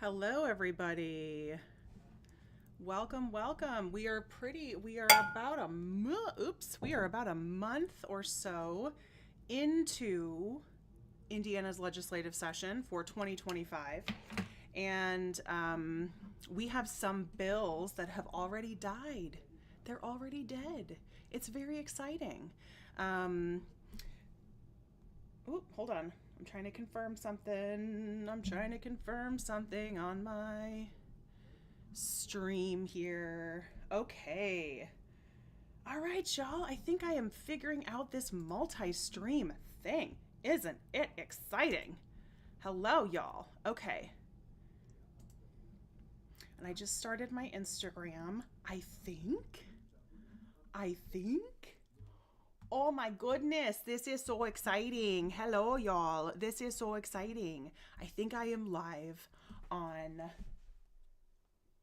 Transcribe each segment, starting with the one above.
Hello, everybody. Welcome, welcome. We are about a month or so into Indiana's legislative session for 2025. And we have some bills that have already died. They're already dead. It's very exciting. Hold on. I'm trying to confirm something. On my stream here. Okay. All right, y'all. I think I am figuring out this multi-stream thing. Isn't it exciting? Hello, y'all. Okay. And I just started my Instagram. I think. Oh my goodness, this is so exciting. Hello, y'all. This is so exciting. I think I am live on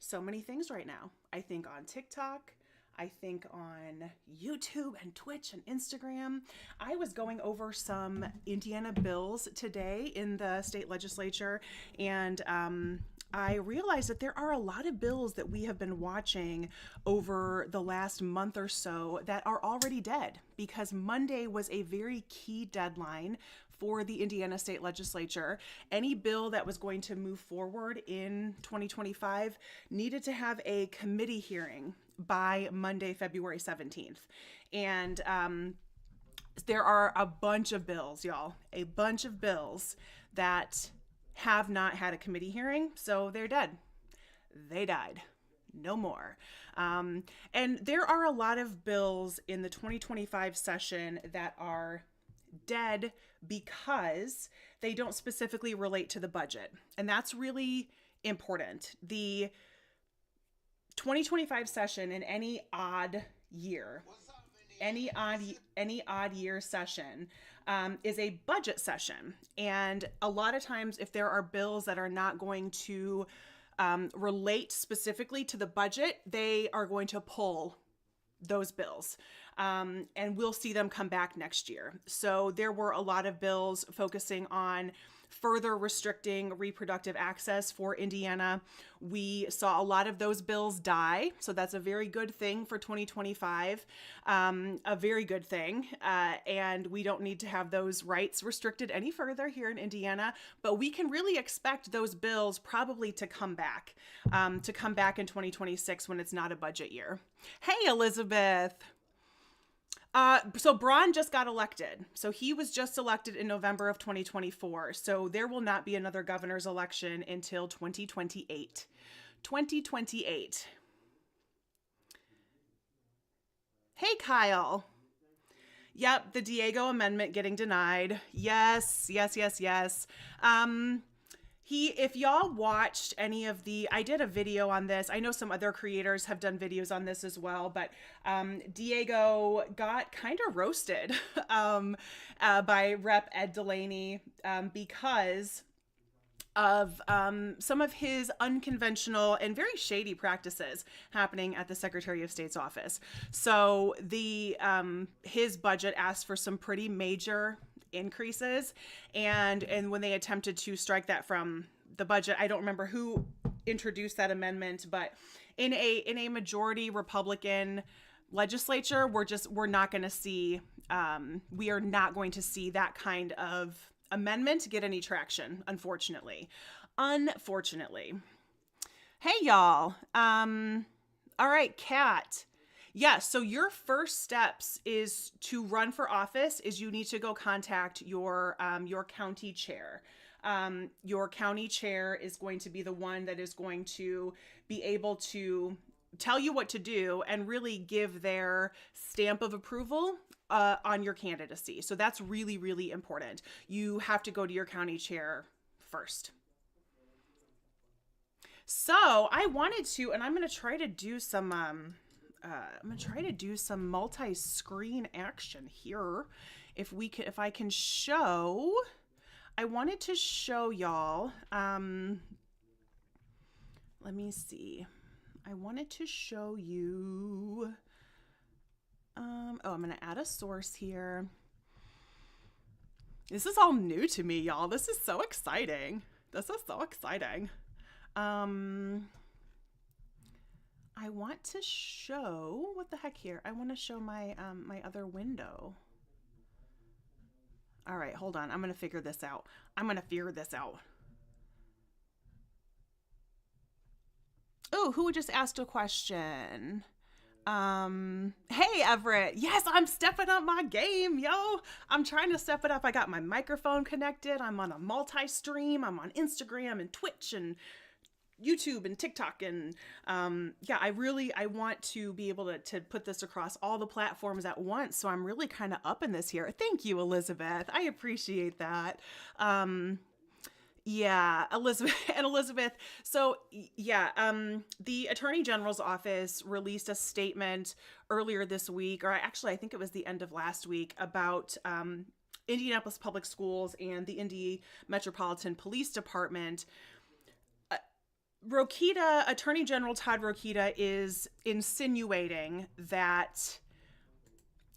so many things right now. I think on TikTok. I think on YouTube and Twitch and Instagram. I was going over some Indiana bills today in the state legislature, and I realized that there are a lot of bills that we have been watching over the last month or so that are already dead because Monday was a very key deadline for the Indiana State Legislature. Any bill that was going to move forward in 2025 needed to have a committee hearing by Monday, February 17th. And there are a bunch of bills, y'all, a bunch of bills that have not had a committee hearing, so they're dead. They died. No more. And there are a lot of bills in the 2025 session that are dead because they don't specifically relate to the budget. And that's really important. The 2025 session in any odd year session is a budget session. And a lot of times if there are bills that are not going to relate specifically to the budget, they are going to pull those bills. And we'll see them come back next year. So there were a lot of bills focusing on further restricting reproductive access for Indiana. We saw a lot of those bills die. So that's a very good thing for 2025, a very good thing. And we don't need to have those rights restricted any further here in Indiana, but we can really expect those bills probably to come back in 2026 when it's not a budget year. Hey, Elizabeth. So Braun just got elected. So he was just elected in November of 2024. So there will not be another governor's election until 2028. 2028. Hey, Kyle. Yep, the Diego amendment getting denied. Yes. If y'all watched any of I did a video on this. I know some other creators have done videos on this as well, but Diego got kind of roasted by Rep. Ed Delaney because of some of his unconventional and very shady practices happening at the Secretary of State's office. So his budget asked for some pretty major increases, and when they attempted to strike that from the budget, I don't remember who introduced that amendment, but in a majority Republican legislature, we're not going to see we are not going to see that kind of amendment get any traction, unfortunately. Hey, y'all. All right, Kat. Yeah, so your first steps is to run for office is you need to go contact your county chair. Your county chair is going to be the one that is going to be able to tell you what to do and really give their stamp of approval on your candidacy. So that's really, really important. You have to go to your county chair first. So I wanted to, and I'm going to try to do some multi-screen action here. If I can show, I wanted to show y'all, let me see. I wanted to show you, I'm going to add a source here. This is all new to me, y'all. This is so exciting. I want to show, what the heck here? I want to show my my other window. All right, hold on. I'm going to figure this out. Oh, who just asked a question? Hey Everett. Yes, I'm stepping up my game, yo. I'm trying to step it up. I got my microphone connected. I'm on a multi-stream. I'm on Instagram and Twitch and YouTube and TikTok, and yeah, I want to be able to put this across all the platforms at once. So I'm really kind of up in this here. Thank you, Elizabeth. I appreciate that. Yeah, Elizabeth. So yeah, the Attorney General's office released a statement earlier this week, or actually I think it was the end of last week, about Indianapolis Public Schools and the Indy Metropolitan Police Department. Attorney General Todd Rokita is insinuating that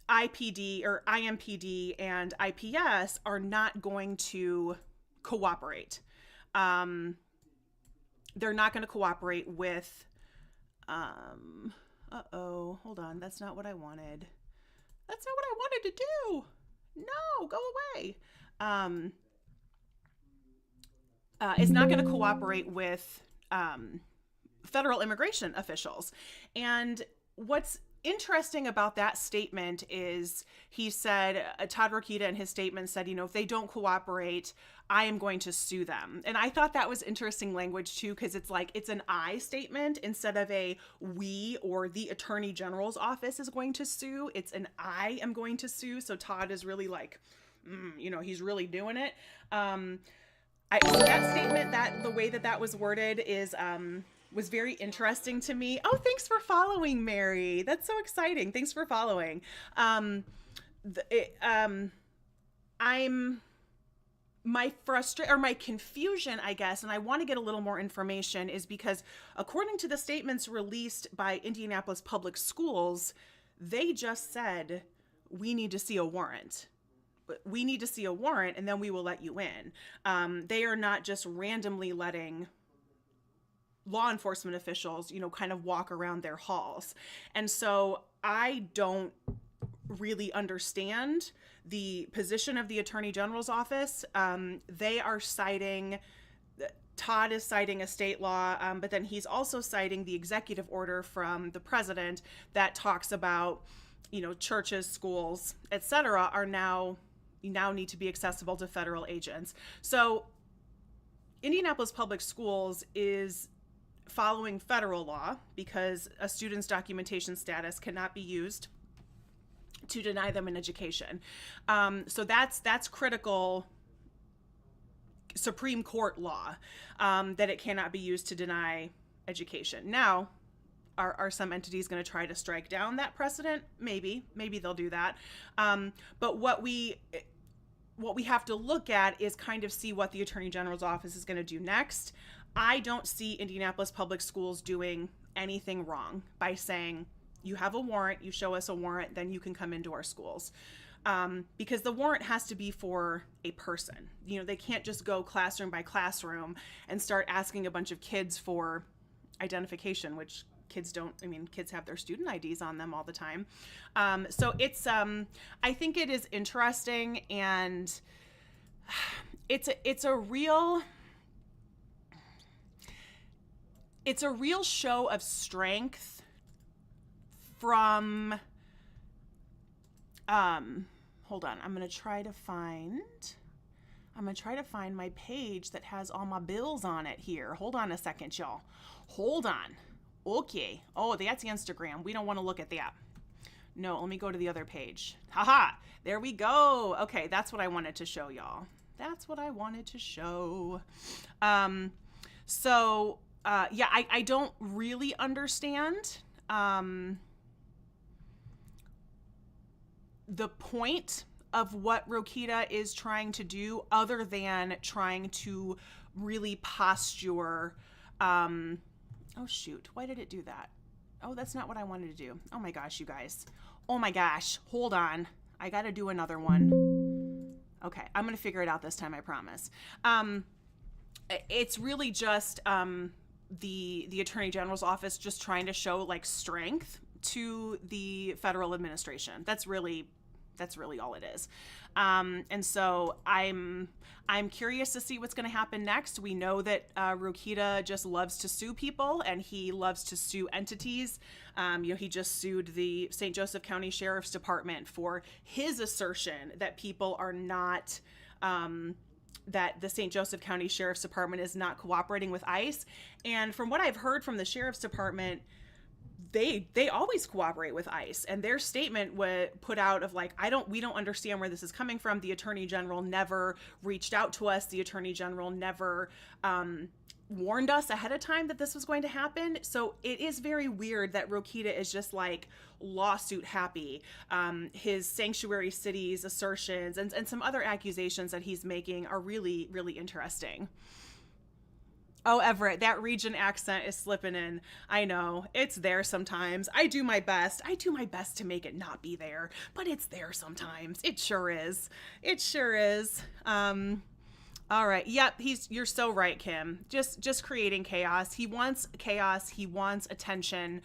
IPD or IMPD and IPS are not going to cooperate. They're not going to cooperate with, hold on. That's not what I wanted. That's not what I wanted to do. No, go away. It's not going to cooperate with federal immigration officials. And what's interesting about that statement is he said, Todd Rokita in his statement said, if they don't cooperate, I am going to sue them. And I thought that was interesting language too, because it's like, it's an I statement instead of a we or the Attorney General's office is going to sue. It's an I am going to sue. So Todd is really like, he's really doing it. So that statement, that the way that was worded is was very interesting to me. Oh, thanks for following, Mary. That's so exciting. Thanks for following. My confusion, I guess, and I want to get a little more information, is because according to the statements released by Indianapolis Public Schools, they just said, we need to see a warrant. We need to see a warrant and then we will let you in. They are not just randomly letting law enforcement officials, kind of walk around their halls. And so I don't really understand the position of the Attorney General's office. They are citing, Todd is citing a state law, but then he's also citing the executive order from the president that talks about, churches, schools, etc. are now need to be accessible to federal agents. So Indianapolis Public Schools is following federal law because a student's documentation status cannot be used to deny them an education. So that's critical Supreme Court law, that it cannot be used to deny education. Now, are some entities going to try to strike down that precedent? Maybe they'll do that. But what we have to look at is kind of see what the Attorney General's office is going to do next. I don't see Indianapolis Public Schools doing anything wrong by saying, you have a warrant, you show us a warrant, then you can come into our schools. Because the warrant has to be for a person. They can't just go classroom by classroom and start asking a bunch of kids for identification, which kids don't. Kids have their student IDs on them all the time. So it's, I think it is interesting, and it's a real show of strength from, hold on, I'm going to try to find my page that has all my bills on it here. Hold on a second, y'all. Hold on. Okay. Oh, that's Instagram. We don't want to look at that. No, let me go to the other page. Haha. There we go. Okay, that's what I wanted to show y'all. That's what I wanted to show. So, yeah, I don't really understand the point of what Rokita is trying to do, other than trying to really posture. Oh, shoot. Why did it do that? Oh, that's not what I wanted to do. Oh, my gosh, you guys. Oh, my gosh. Hold on. I got to do another one. Okay. I'm going to figure it out this time, I promise. It's really just the Attorney General's office just trying to show like strength to the federal administration. That's really all it is. And so I'm curious to see what's going to happen next. We know that Rokita just loves to sue people, and he loves to sue entities. He just sued the St. Joseph County Sheriff's Department for his assertion that people are not, that the St. Joseph County Sheriff's Department is not cooperating with ICE. And from what I've heard from the Sheriff's Department, they always cooperate with ICE, and their statement was put out of like, we don't understand where this is coming from. The Attorney General never reached out to us. The Attorney General never warned us ahead of time that this was going to happen. So it is very weird that Rokita is just like lawsuit happy. His sanctuary cities assertions and some other accusations that he's making are really, really interesting. Oh, Everett, that region accent is slipping in. I know, it's there sometimes. I do my best. To make it not be there, but it's there sometimes. It sure is. All right. Yep, you're so right, Kim. Just creating chaos. He wants chaos. He wants attention.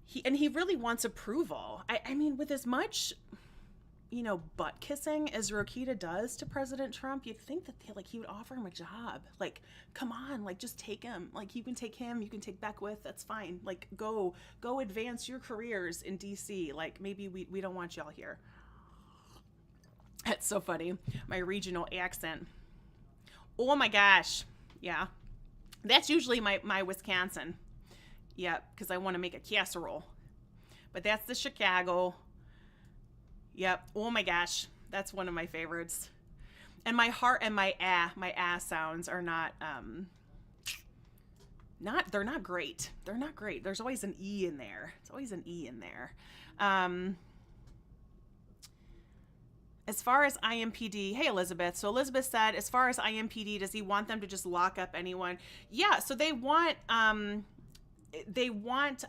He really wants approval. I mean, with as much butt kissing as Rokita does to President Trump, you'd think that he would offer him a job. Like, come on, like, just take him. Like, you can take him, you can take Beckwith, that's fine. Like, go advance your careers in DC. Like, maybe we don't want y'all here. That's so funny. My regional accent. Oh my gosh. Yeah. That's usually my Wisconsin. Yep, because I want to make a casserole. But that's the Chicago. Yep. Oh my gosh. That's one of my favorites. And my heart and my sounds are they're not great. They're not great. There's always an E in there. As far as IMPD, hey Elizabeth. So Elizabeth said, as far as IMPD, does he want them to just lock up anyone? Yeah. So they want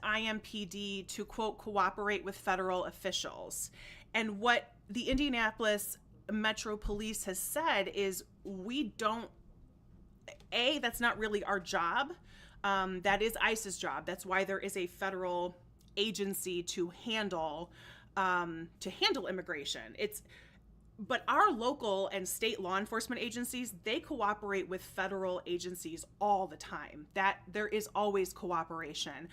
IMPD to quote cooperate with federal officials. And what the Indianapolis Metro Police has said is that's not really our job. That is ICE's job. That's why there is a federal agency to handle immigration. But our local and state law enforcement agencies, they cooperate with federal agencies all the time. That there is always cooperation.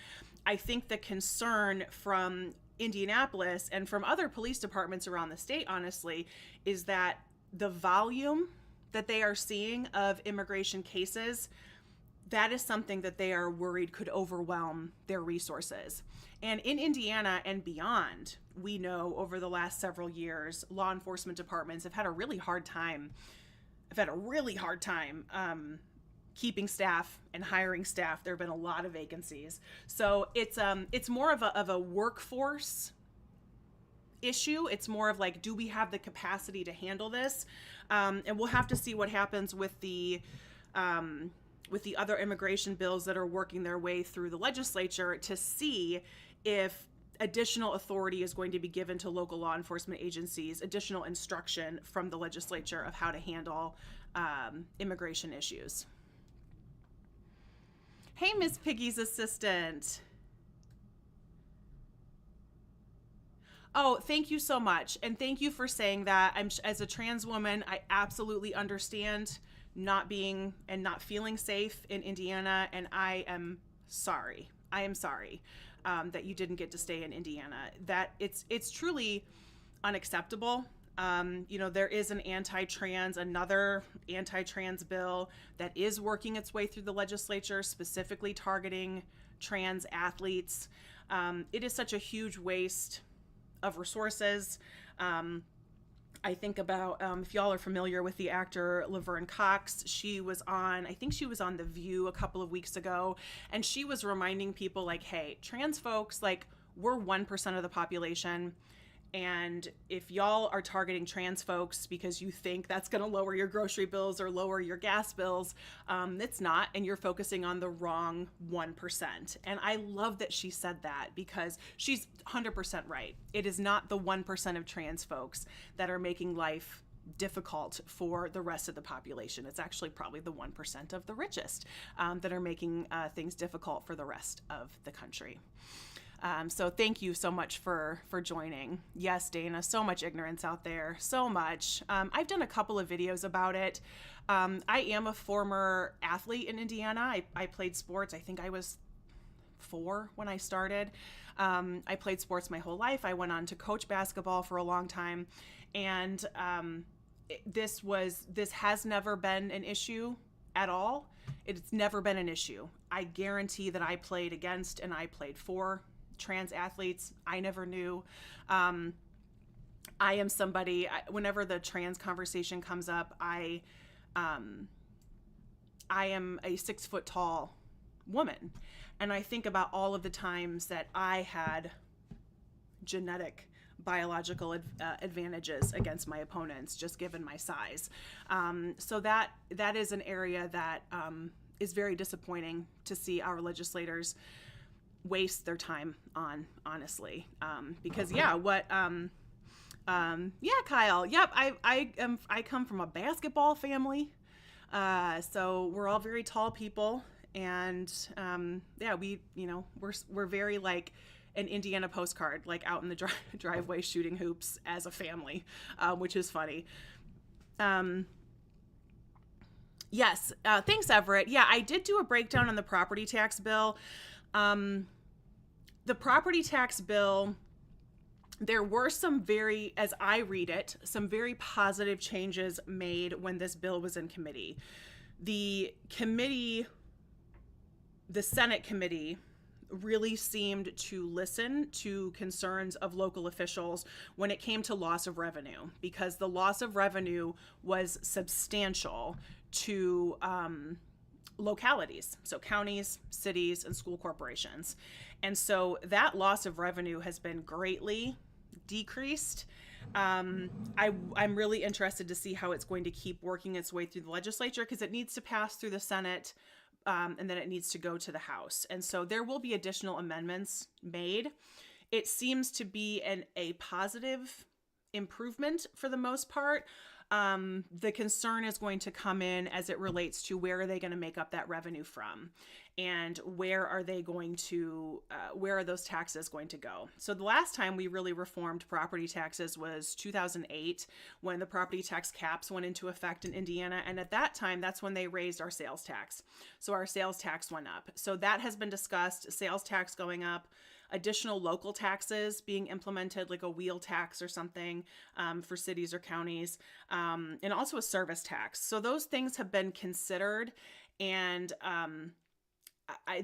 I think the concern from Indianapolis and from other police departments around the state, honestly, is that the volume that they are seeing of immigration cases, that is something that they are worried could overwhelm their resources. And in Indiana and beyond, we know over the last several years, law enforcement departments have had a really hard time keeping staff and hiring staff. There have been a lot of vacancies. So it's more of a workforce issue. It's more of like, do we have the capacity to handle this? And we'll have to see what happens with the other immigration bills that are working their way through the legislature to see if additional authority is going to be given to local law enforcement agencies, additional instruction from the legislature of how to handle immigration issues. Hey, Miss Piggy's assistant. Oh, thank you so much. And thank you for saying that. As a trans woman, I absolutely understand not being and not feeling safe in Indiana. And I am sorry that you didn't get to stay in Indiana. That it's truly unacceptable. There is another anti-trans bill that is working its way through the legislature, specifically targeting trans athletes. It is such a huge waste of resources. I think about, if y'all are familiar with the actor Laverne Cox, she was on The View a couple of weeks ago, and she was reminding people like, hey, trans folks, like, we're 1% of the population. And if y'all are targeting trans folks because you think that's going to lower your grocery bills or lower your gas bills, it's not, and you're focusing on the wrong 1%. And I love that she said that because she's 100% right. It is not the 1% of trans folks that are making life difficult for the rest of the population. It's actually probably the 1% of the richest that are making things difficult for the rest of the country. So thank you so much for joining. Yes, Dana, so much ignorance out there, so much. I've done a couple of videos about it. I am a former athlete in Indiana. I played sports. I think I was 4 when I started. I played sports my whole life. I went on to coach basketball for a long time. And this has never been an issue at all. It's never been an issue. I guarantee that I played against and I played for trans athletes. I never knew. I am somebody, whenever the trans conversation comes up, I am a 6 foot tall woman. And I think about all of the times that I had genetic biological advantages against my opponents, just given my size. So that is an area that is very disappointing to see our legislators waste their time on, honestly. Because Kyle, yep, I come from a basketball family. So we're all very tall people, and we're very like an Indiana postcard, like out in the driveway shooting hoops as a family, which is funny. Yes, thanks, Everett. Yeah, I did do a breakdown on the property tax bill. The property tax bill, there were some as I read it, some very positive changes made when this bill was in committee. The Senate committee really seemed to listen to concerns of local officials when it came to loss of revenue, because the loss of revenue was substantial to localities, so counties, cities, and school corporations. And so that loss of revenue has been greatly decreased. I'm really interested to see how it's going to keep working its way through the legislature, because it needs to pass through the Senate, and then it needs to go to the House. And so there will be additional amendments made. It seems to be a positive improvement for the most part. The concern is going to come in as it relates to where are they going to make up that revenue from, and where are those taxes going to go? So the last time we really reformed property taxes was 2008, when the property tax caps went into effect in Indiana. And at that time, that's when they raised our sales tax. So our sales tax went up. So that has been discussed, sales tax going up, additional local taxes being implemented, like a wheel tax or something for cities or counties, and also a service tax. So those things have been considered, and I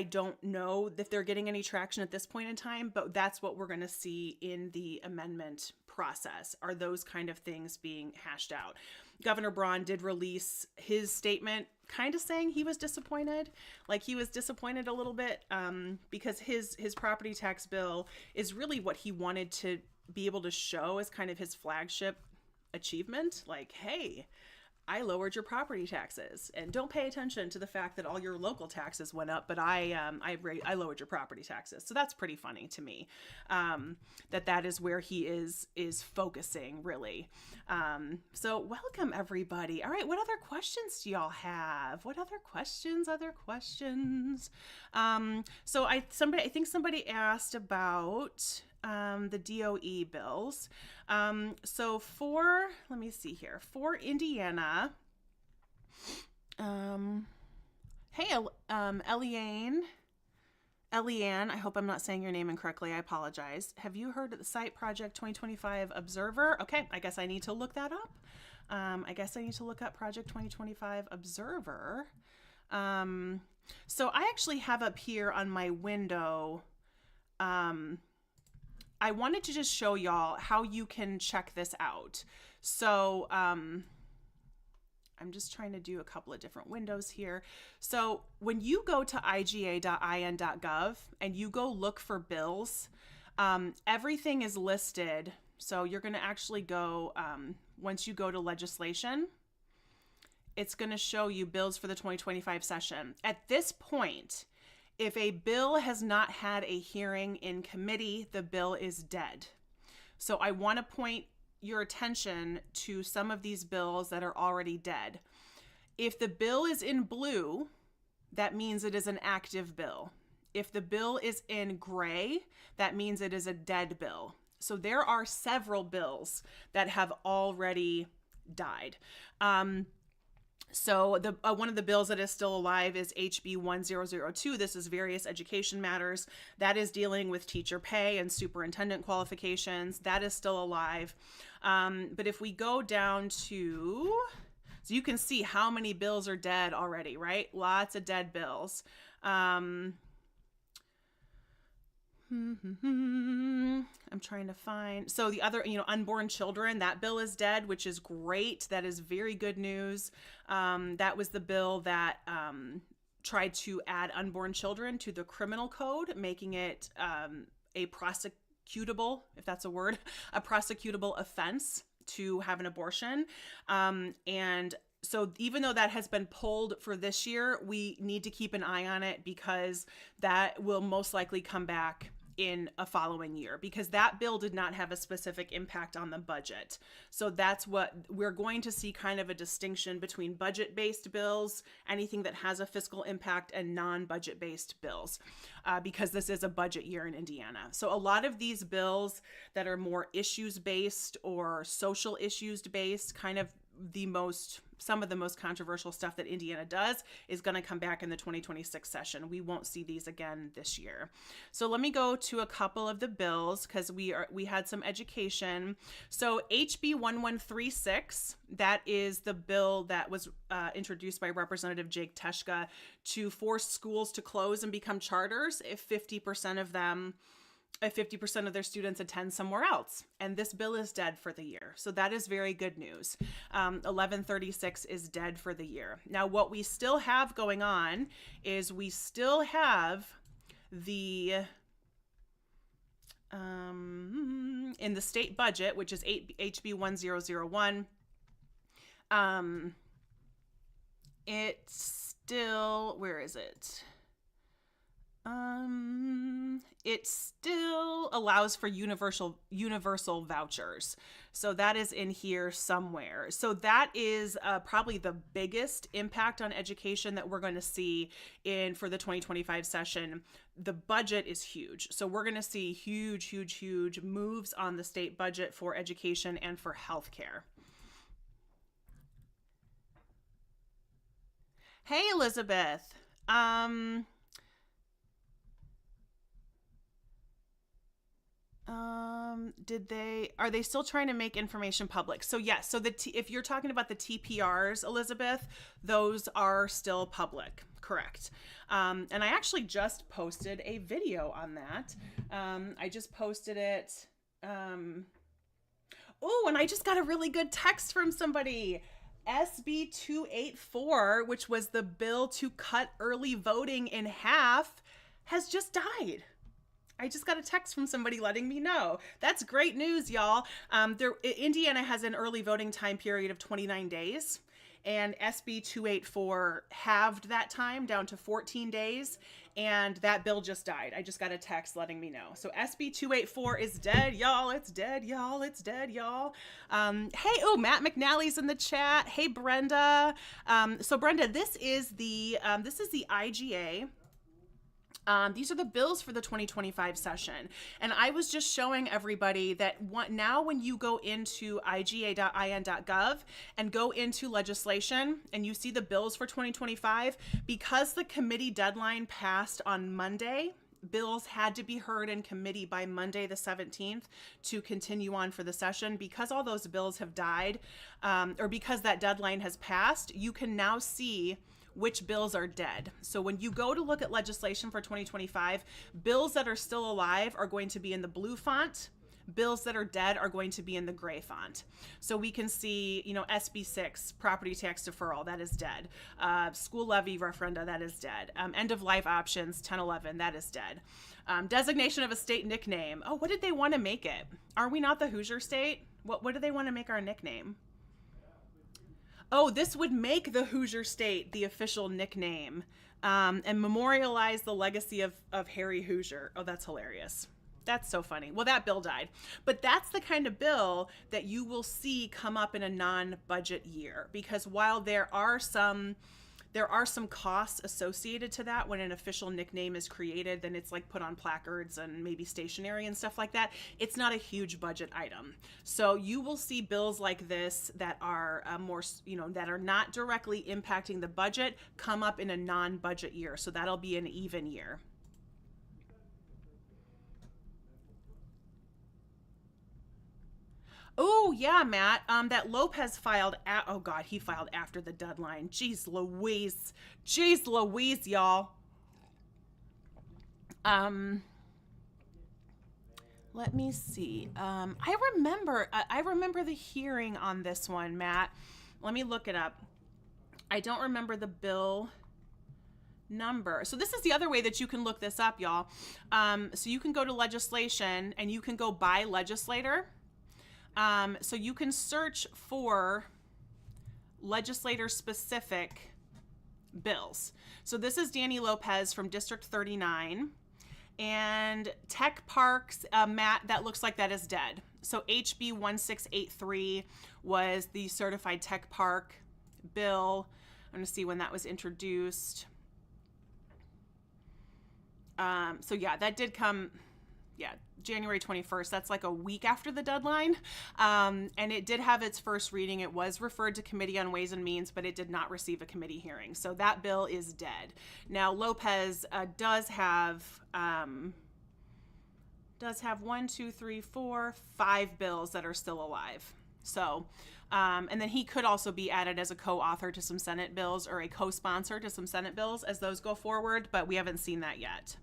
don't know if they're getting any traction at this point in time, but that's what we're going to see in the amendment process, are those kind of things being hashed out. Governor Braun did release his statement kind of saying he was disappointed. Like, he was disappointed a little bit because his property tax bill is really what he wanted to be able to show as kind of his flagship achievement. Like, hey, I lowered your property taxes, and don't pay attention to the fact that all your local taxes went up, but I lowered your property taxes. So that's pretty funny to me, that is where he is focusing, really. So welcome, everybody. All right, what other questions do y'all have? What other questions? So I think somebody asked about the DOE bills. So let me see here, for Indiana, hey, Eliane, I hope I'm not saying your name incorrectly. I apologize. Have you heard of the site Project 2025 Observer? Okay, I guess I need to look that up. I guess I need to look up Project 2025 Observer. So I actually have up here on my window, I wanted to just show y'all how you can check this out. So I'm just trying to do a couple of different windows here. So when you go to iga.in.gov and you go look for bills, everything is listed. So you're going to actually go, once you go to legislation, it's going to show you bills for the 2025 session. At this point, if a bill has not had a hearing in committee, the bill is dead. So I want to point your attention to some of these bills that are already dead. If the bill is in blue, that means it is an active bill. If the bill is in gray, that means it is a dead bill. So there are several bills that have already died. So the one of the bills that is still alive is HB 1002. This is various education matters. That is dealing with teacher pay and superintendent qualifications. That is still alive. But if we go down to, so you can see how many bills are dead already, right? Lots of dead bills. I'm trying to find, so the other, unborn children, that bill is dead, which is great. That is very good news. That was the bill that tried to add unborn children to the criminal code, making it a prosecutable, if that's a word, a prosecutable offense to have an abortion. And so even though that has been pulled for this year, we need to keep an eye on it because that will most likely come back in a following year, because that bill did not have a specific impact on the budget. So that's what we're going to see, kind of a distinction between budget-based bills, anything that has a fiscal impact, and non-budget-based bills, because this is a budget year in Indiana. So a lot of these bills that are more issues-based or social issues-based, kind of some of the most controversial stuff that Indiana does is going to come back in the 2026 session. We won't see these again this year. So let me go to a couple of the bills because we had some education. So HB 1136, that is the bill that was introduced by Representative Jake Teshka to force schools to close and become charters if 50% of their students attend somewhere else. And this bill is dead for the year. So that is very good news. 1136 is dead for the year. Now, what we still have going on is we still have the, in the state budget, which is HB 1001, it's still, where is it? It still allows for universal vouchers. So that is in here somewhere. So that is probably the biggest impact on education that we're going to see for the 2025 session. The budget is huge. So we're going to see huge moves on the state budget for education and for healthcare. Hey, Elizabeth. Are they still trying to make information public? So yes, so if you're talking about the TPRs, Elizabeth, those are still public, correct. And I actually just posted a video on that. I just posted it. Oh, and I just got a really good text from somebody. SB 284, which was the bill to cut early voting in half, has just died. I just got a text from somebody letting me know. That's great news, y'all. Indiana has an early voting time period of 29 days, and SB 284 halved that time down to 14 days, and that bill just died. I just got a text letting me know. So SB 284 is dead, y'all. It's dead, y'all. It's dead, y'all. Matt McNally's in the chat. Hey, Brenda. So Brenda, this is the IGA. These are the bills for the 2025 session. And I was just showing everybody that now when you go into iga.in.gov and go into legislation and you see the bills for 2025, because the committee deadline passed on Monday, bills had to be heard in committee by Monday the 17th to continue on for the session. Because all those bills have died, or because that deadline has passed, you can now see which bills are dead. So when you go to look at legislation for 2025, bills that are still alive are going to be in the blue font. Bills that are dead are going to be in the gray font. So we can see, SB 6, property tax deferral, that is dead. School levy referenda, that is dead. End of life options, 1011, that is dead. Designation of a state nickname. Oh, what did they want to make it? Are we not the Hoosier state? What do they want to make our nickname? Oh, this would make the Hoosier State the official nickname, and memorialize the legacy of Harry Hoosier. Oh, that's hilarious. That's so funny. Well, that bill died. But that's the kind of bill that you will see come up in a non-budget year, because while there are some costs associated to that when an official nickname is created, then it's like put on placards and maybe stationery and stuff like that. It's not a huge budget item. So you will see bills like this that are more, that are not directly impacting the budget come up in a non-budget year. So that'll be an even year. Oh yeah, Matt. That Lopez filed. Oh God, he filed after the deadline. Jeez Louise, y'all. Um, Let me see. I remember the hearing on this one, Matt. Let me look it up. I don't remember the bill number. So this is the other way that you can look this up, y'all. So you can go to legislation and you can go by legislator. So you can search for legislator-specific bills. So this is Danny Lopez from District 39. And Tech Parks, Matt, that looks like that is dead. So HB 1683 was the Certified Tech Park bill. I'm going to see when that was introduced. So yeah, that did come... Yeah, January 21st. That's like a week after the deadline. And it did have its first reading. It was referred to Committee on Ways and Means, but it did not receive a committee hearing. So that bill is dead. Now, Lopez does have 5 bills that are still alive. So, and then he could also be added as a co-author to some Senate bills or a co-sponsor to some Senate bills as those go forward, but we haven't seen that yet.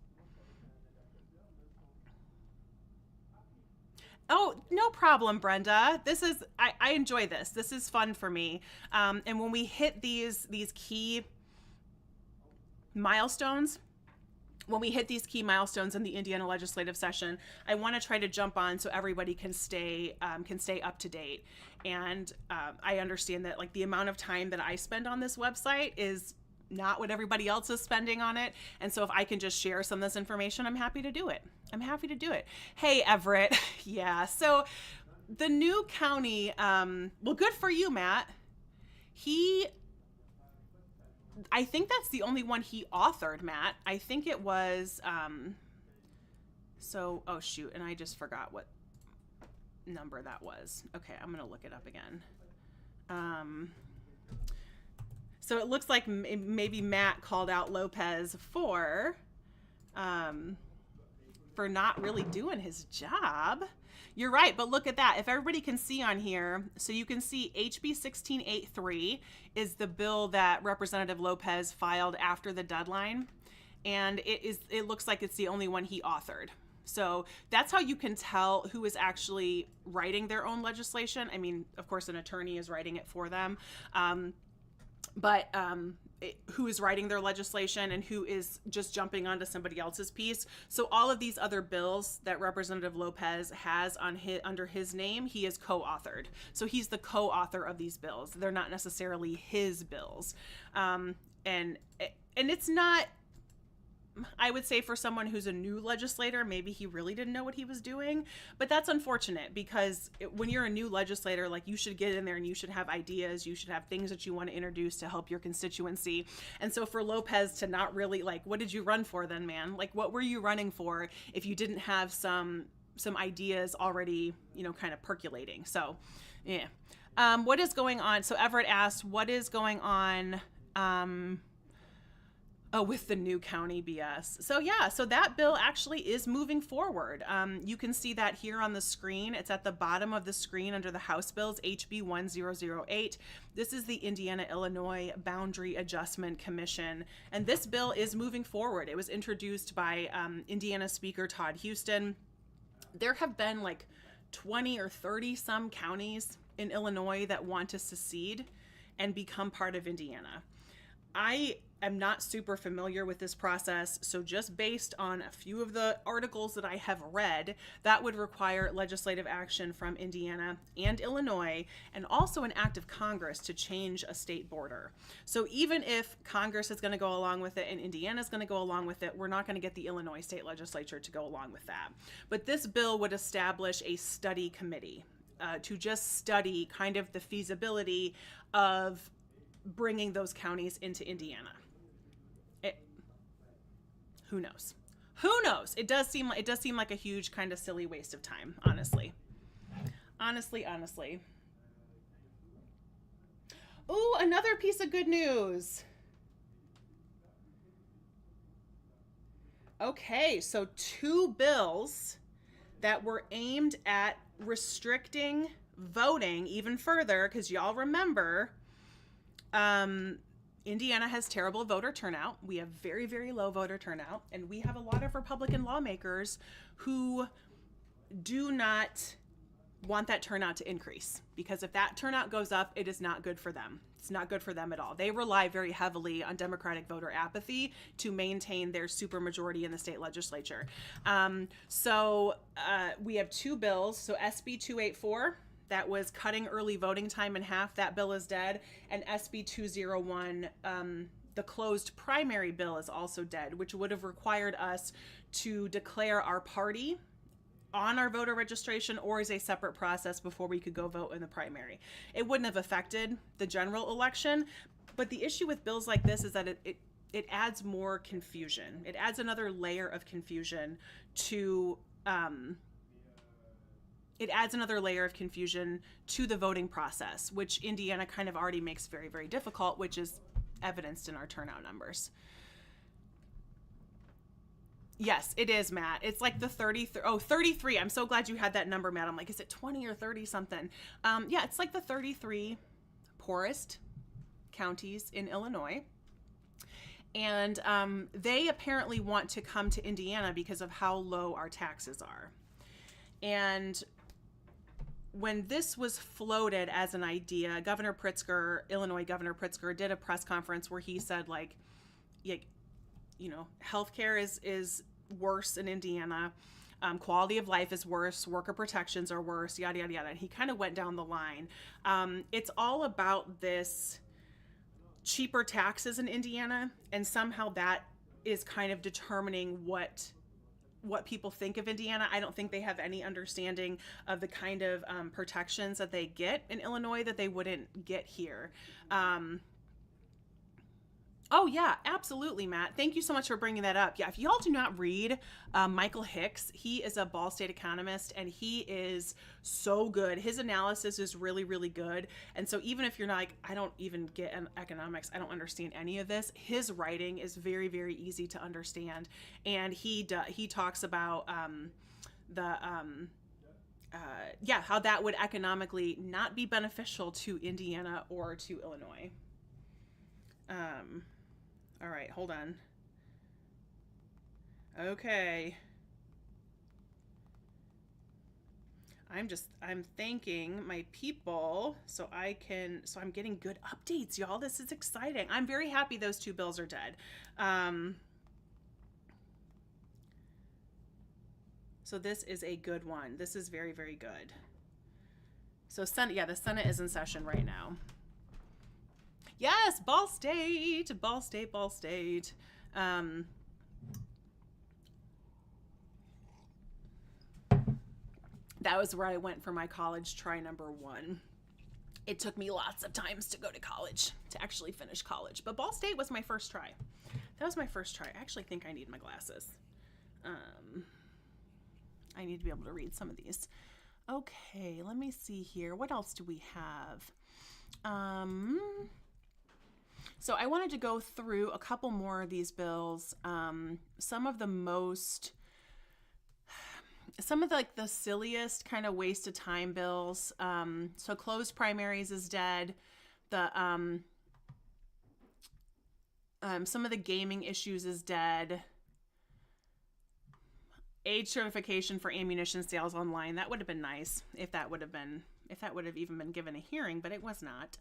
Oh, no problem, Brenda. I enjoy this. This is fun for me. And when we hit these key milestones, in the Indiana legislative session, I want to try to jump on so everybody can stay up to date. And I understand that like the amount of time that I spend on this website is not what everybody else is spending on it. And so if I can just share some of this information, I'm happy to do it. Hey, Everett. Yeah. So the new county, well, good for you, Matt. I think that's the only one he authored, Matt. I think it was, oh shoot. And I just forgot what number that was. Okay. I'm going to look it up again. So it looks like maybe Matt called out Lopez for not really doing his job. You're right, but look at that. If everybody can see on here, so you can see HB 1683 is the bill that Representative Lopez filed after the deadline, and it looks like it's the only one he authored. So that's how you can tell who is actually writing their own legislation. I mean, of course, an attorney is writing it for them. But who is writing their legislation and who is just jumping onto somebody else's piece. So all of these other bills that Representative Lopez has under his name, he is co-authored. So he's the co-author of these bills. They're not necessarily his bills. And it's not, I would say for someone who's a new legislator, maybe he really didn't know what he was doing, but that's unfortunate because when you're a new legislator, like you should get in there and you should have ideas, you should have things that you want to introduce to help your constituency. And so for Lopez to not really what did you run for then, man? Like what were you running for if you didn't have some ideas already, kind of percolating? So yeah. What is going on? So Everett asked, what is going on, with the new county BS. So yeah, so that bill actually is moving forward. You can see that here on the screen. It's at the bottom of the screen under the House bills, HB 1008. This is the Indiana-Illinois Boundary Adjustment Commission. And this bill is moving forward. It was introduced by Indiana Speaker Todd Houston. There have been 20 or 30 some counties in Illinois that want to secede and become part of Indiana. I am not super familiar with this process, so just based on a few of the articles that I have read, that would require legislative action from Indiana and Illinois, and also an act of Congress to change a state border. So even if Congress is going to go along with it and Indiana is going to go along with it, we're not going to get the Illinois state legislature to go along with that. But this bill would establish a study committee to just study kind of the feasibility of bringing those counties into Indiana. Who knows? Who knows? It does seem like a huge kind of silly waste of time, honestly. Honestly. Ooh, another piece of good news. Okay, so 2 bills that were aimed at restricting voting even further, because y'all remember, Indiana has terrible voter turnout. We have very, very low voter turnout, and we have a lot of Republican lawmakers who do not want that turnout to increase, because if that turnout goes up, it is not good for them. It's not good for them at all. They rely very heavily on Democratic voter apathy to maintain their supermajority in the state legislature. So we have 2 bills. So SB 284, that was cutting early voting time in half. That bill is dead. And SB 201, the closed primary bill, is also dead, which would have required us to declare our party on our voter registration or as a separate process before we could go vote in the primary. It wouldn't have affected the general election, but the issue with bills like this is that it adds more confusion. It adds another layer of confusion to the voting process, which Indiana kind of already makes very, very difficult, which is evidenced in our turnout numbers. Yes, it is, Matt. It's like the 33. I'm so glad you had that number, Matt. I'm like, is it 20 or 30 something? Yeah, it's like the 33 poorest counties in Illinois. And they apparently want to come to Indiana because of how low our taxes are. And when this was floated as an idea, Illinois Governor Pritzker did a press conference where he said, like, healthcare is worse in Indiana. Quality of life is worse. Worker protections are worse, yada, yada, yada. And he kind of went down the line. It's all about this cheaper taxes in Indiana, and somehow that is kind of determining what people think of Indiana. I don't think they have any understanding of the kind of protections that they get in Illinois that they wouldn't get here. Oh, yeah, absolutely, Matt. Thank you so much for bringing that up. Yeah, if y'all do not read Michael Hicks, he is a Ball State economist, and he is so good. His analysis is really, really good. And so even if you're not like, I don't even get economics, I don't understand any of this, his writing is very, very easy to understand. And he talks about how that would economically not be beneficial to Indiana or to Illinois. All right, hold on. Okay. I'm thanking my people so I'm getting good updates, y'all. This is exciting. I'm very happy those 2 bills are dead. So this is a good one. This is very, very good. So the Senate is in session right now. Yes, Ball State. That was where I went for my college try number 1. It took me lots of times to go to college, to actually finish college. But Ball State was my first try. That was my first try. I actually think I need my glasses. I need to be able to read some of these. Okay, let me see here. What else do we have? So I wanted to go through a couple more of these bills. Some of the silliest kind of waste of time bills. So closed primaries is dead. Some of the gaming issues is dead. Age certification for ammunition sales online. That would have been nice if that would have even been given a hearing, but it was not.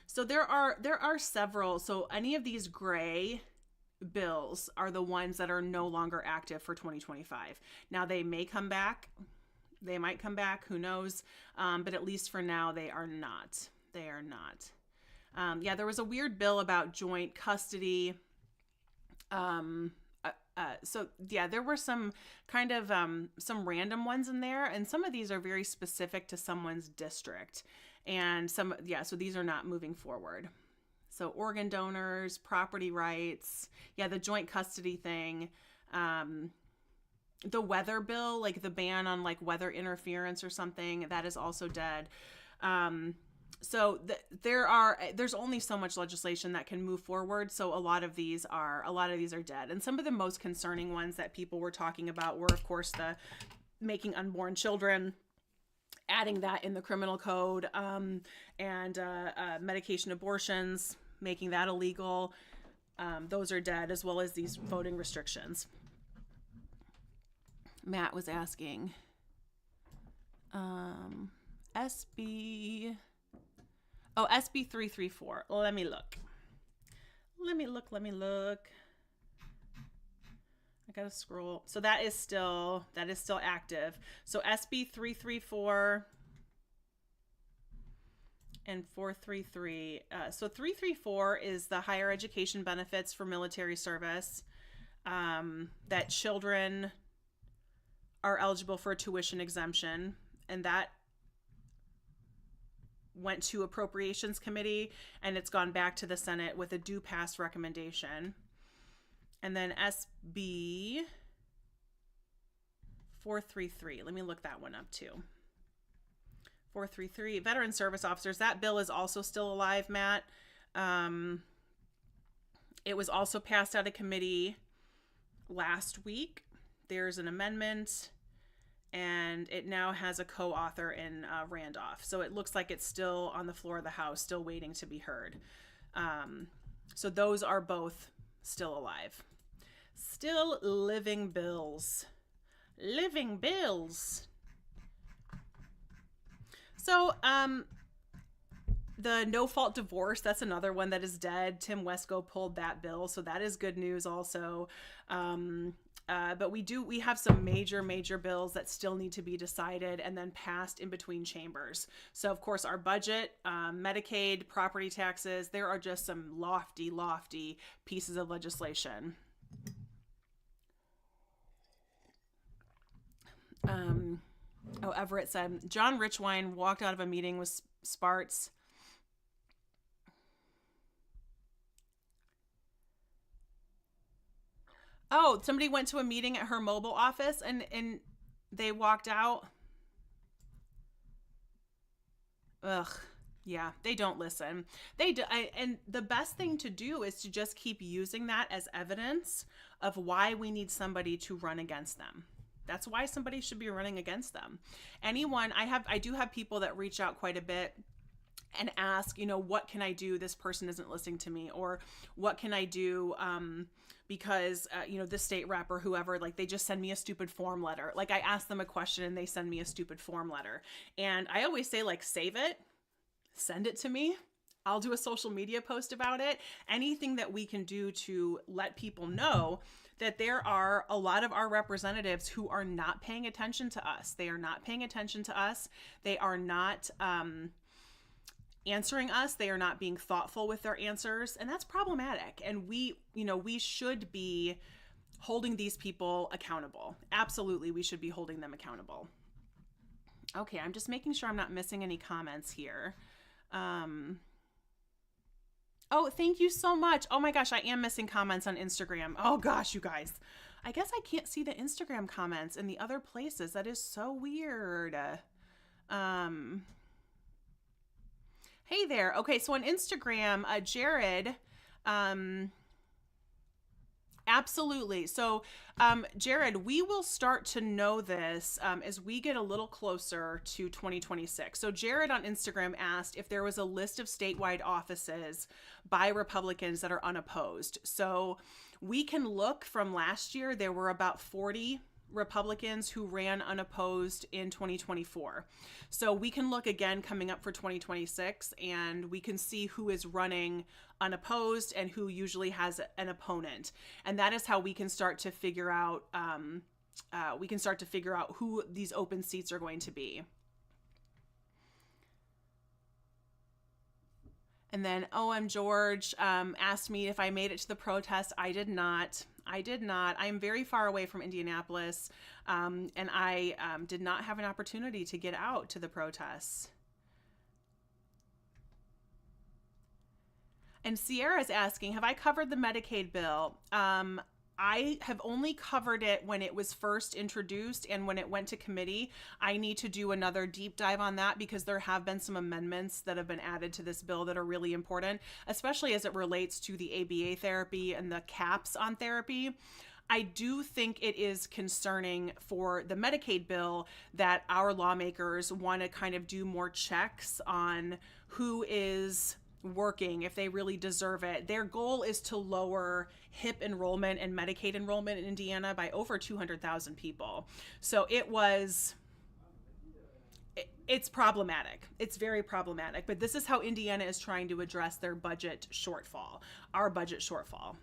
So there are several. So any of these gray bills are the ones that are no longer active for 2025. Now they may come back. They might come back. Who knows? But at least for now, they are not. They are not. Yeah, there was a weird bill about joint custody. So yeah, there were some kind of some random ones in there, and some of these are very specific to someone's district, and so these are not moving forward. So organ donors, property rights, yeah, the joint custody thing, the weather bill, like the ban on like weather interference or something, that is also dead. There's only so much legislation that can move forward. So a lot of these are dead. And some of the most concerning ones that people were talking about were, of course, the making unborn children, adding that in the criminal code, and medication abortions, making that illegal. Those are dead, as well as these voting restrictions. Matt was asking, SB 334. Let me look. I gotta scroll. So that is still active. So SB 334 and 433. So 334 is the higher education benefits for military service, that children are eligible for a tuition exemption, and that went to Appropriations Committee, and it's gone back to the Senate with a due pass recommendation. And then SB 433. Let me look that one up too. 433, veteran service officers. That bill is also still alive, Matt. It was also passed out of committee last week. There's an amendment, and it now has a co-author in Randolph. So it looks like it's still on the floor of the House, still waiting to be heard. So those are both still alive. Still living bills. Living bills. So, the no-fault divorce, that's another one that is dead. Tim Wesco pulled that bill, so that is good news also. But we have some major bills that still need to be decided and then passed in between chambers. So, of course, our budget, Medicaid, property taxes, there are just some lofty pieces of legislation. Everett said, John Richwine walked out of a meeting with Sparts. Oh, somebody went to a meeting at her mobile office and they walked out. Ugh. Yeah, they don't listen. And the best thing to do is to just keep using that as evidence of why we need somebody to run against them. That's why somebody should be running against them. I do have people that reach out quite a bit and ask, what can I do? This person isn't listening to me, or what can I do? Because, the state rep or whoever, like, they just send me a stupid form letter. Like, I ask them a question and they send me a stupid form letter. And I always say, like, save it, send it to me. I'll do a social media post about it. Anything that we can do to let people know that there are a lot of our representatives who are not paying attention to us. They are not paying attention to us. They are not answering us. They are not being thoughtful with their answers. And that's problematic. And we should be holding these people accountable. Absolutely, we should be holding them accountable. Okay, I'm just making sure I'm not missing any comments here. Oh, thank you so much. Oh my gosh, I am missing comments on Instagram. Oh gosh, you guys. I guess I can't see the Instagram comments in the other places. That is so weird. Hey there. Okay, so on Instagram, Jared, absolutely. So, Jared, we will start to know this as we get a little closer to 2026. So Jared on Instagram asked if there was a list of statewide offices by Republicans that are unopposed. So we can look from last year. There were about 40 Republicans who ran unopposed in 2024. So we can look again coming up for 2026 and we can see who is running unopposed and who usually has an opponent. And that is how we can start to figure out who these open seats are going to be. And then OM George asked me if I made it to the protest. I did not. I'm very far away from Indianapolis, and I did not have an opportunity to get out to the protests. And Sierra's asking, have I covered the Medicaid bill? I have only covered it when it was first introduced and when it went to committee. I need to do another deep dive on that because there have been some amendments that have been added to this bill that are really important, especially as it relates to the ABA therapy and the caps on therapy. I do think it is concerning for the Medicaid bill that our lawmakers want to kind of do more checks on who is working, if they really deserve it. Their goal is to lower HIP enrollment and Medicaid enrollment in Indiana by over 200,000 people. So it's problematic. It's very problematic. But this is how Indiana is trying to address their budget shortfall, our budget shortfall.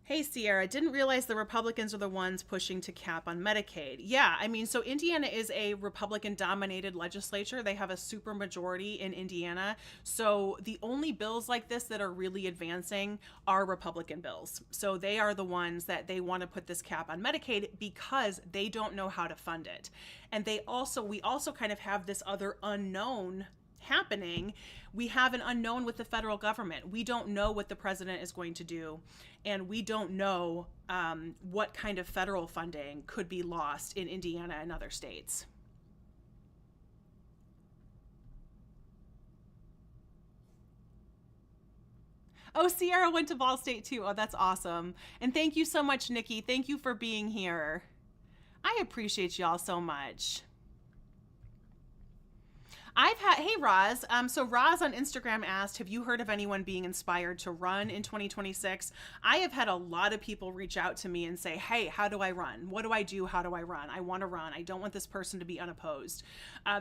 Hey, Sierra, didn't realize the Republicans are the ones pushing to cap on Medicaid. Yeah, I mean, so Indiana is a Republican-dominated legislature. They have a supermajority in Indiana. So the only bills like this that are really advancing are Republican bills. So they are the ones that they want to put this cap on Medicaid because they don't know how to fund it. And we also kind of have this other unknown happening. We have an unknown with the federal government. We don't know what the president is going to do, and we don't know what kind of federal funding could be lost in Indiana and other states. Oh, Sierra went to Ball State too. Oh, that's awesome. And thank you so much, Nikki. Thank you for being here. I appreciate y'all so much. Hey Roz, so Roz on Instagram asked, have you heard of anyone being inspired to run in 2026? I have had a lot of people reach out to me and say, hey, how do I run? What do I do? How do I run? I want to run. I don't want this person to be unopposed.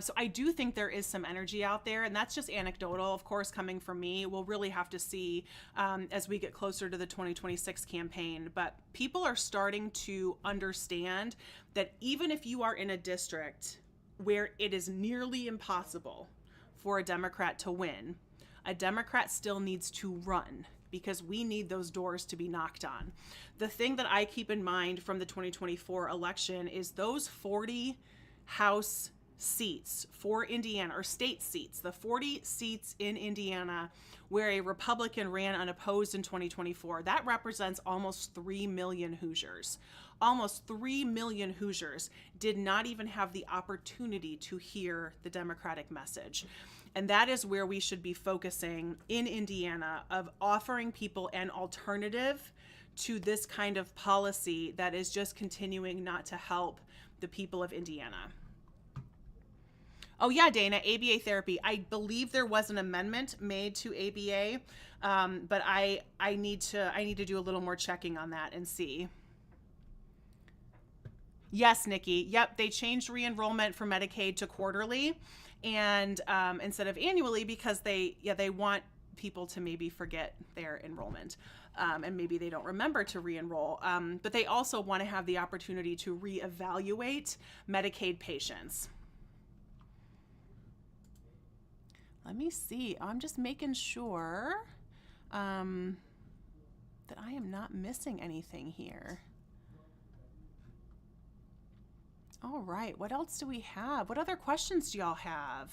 So I do think there is some energy out there, and that's just anecdotal, of course, coming from me. We'll really have to see as we get closer to the 2026 campaign, but people are starting to understand that even if you are in a district where it is nearly impossible for a Democrat to win, a Democrat still needs to run because we need those doors to be knocked on. The thing that I keep in mind from the 2024 election is those 40 House seats for Indiana, or state seats, the 40 seats in Indiana where a Republican ran unopposed in 2024, that represents almost 3 million Hoosiers. Almost 3 million Hoosiers did not even have the opportunity to hear the Democratic message. And that is where we should be focusing in Indiana, of offering people an alternative to this kind of policy that is just continuing not to help the people of Indiana. Oh yeah, Dana, ABA therapy. I believe there was an amendment made to ABA, but I need to do a little more checking on that and see. Yes, Nikki. Yep, they changed re-enrollment for Medicaid to quarterly, and instead of annually, because they want people to maybe forget their enrollment, and maybe they don't remember to re-enroll. But they also want to have the opportunity to reevaluate Medicaid patients. Let me see. I'm just making sure that I am not missing anything here. All right, what else do we have? What other questions do y'all have?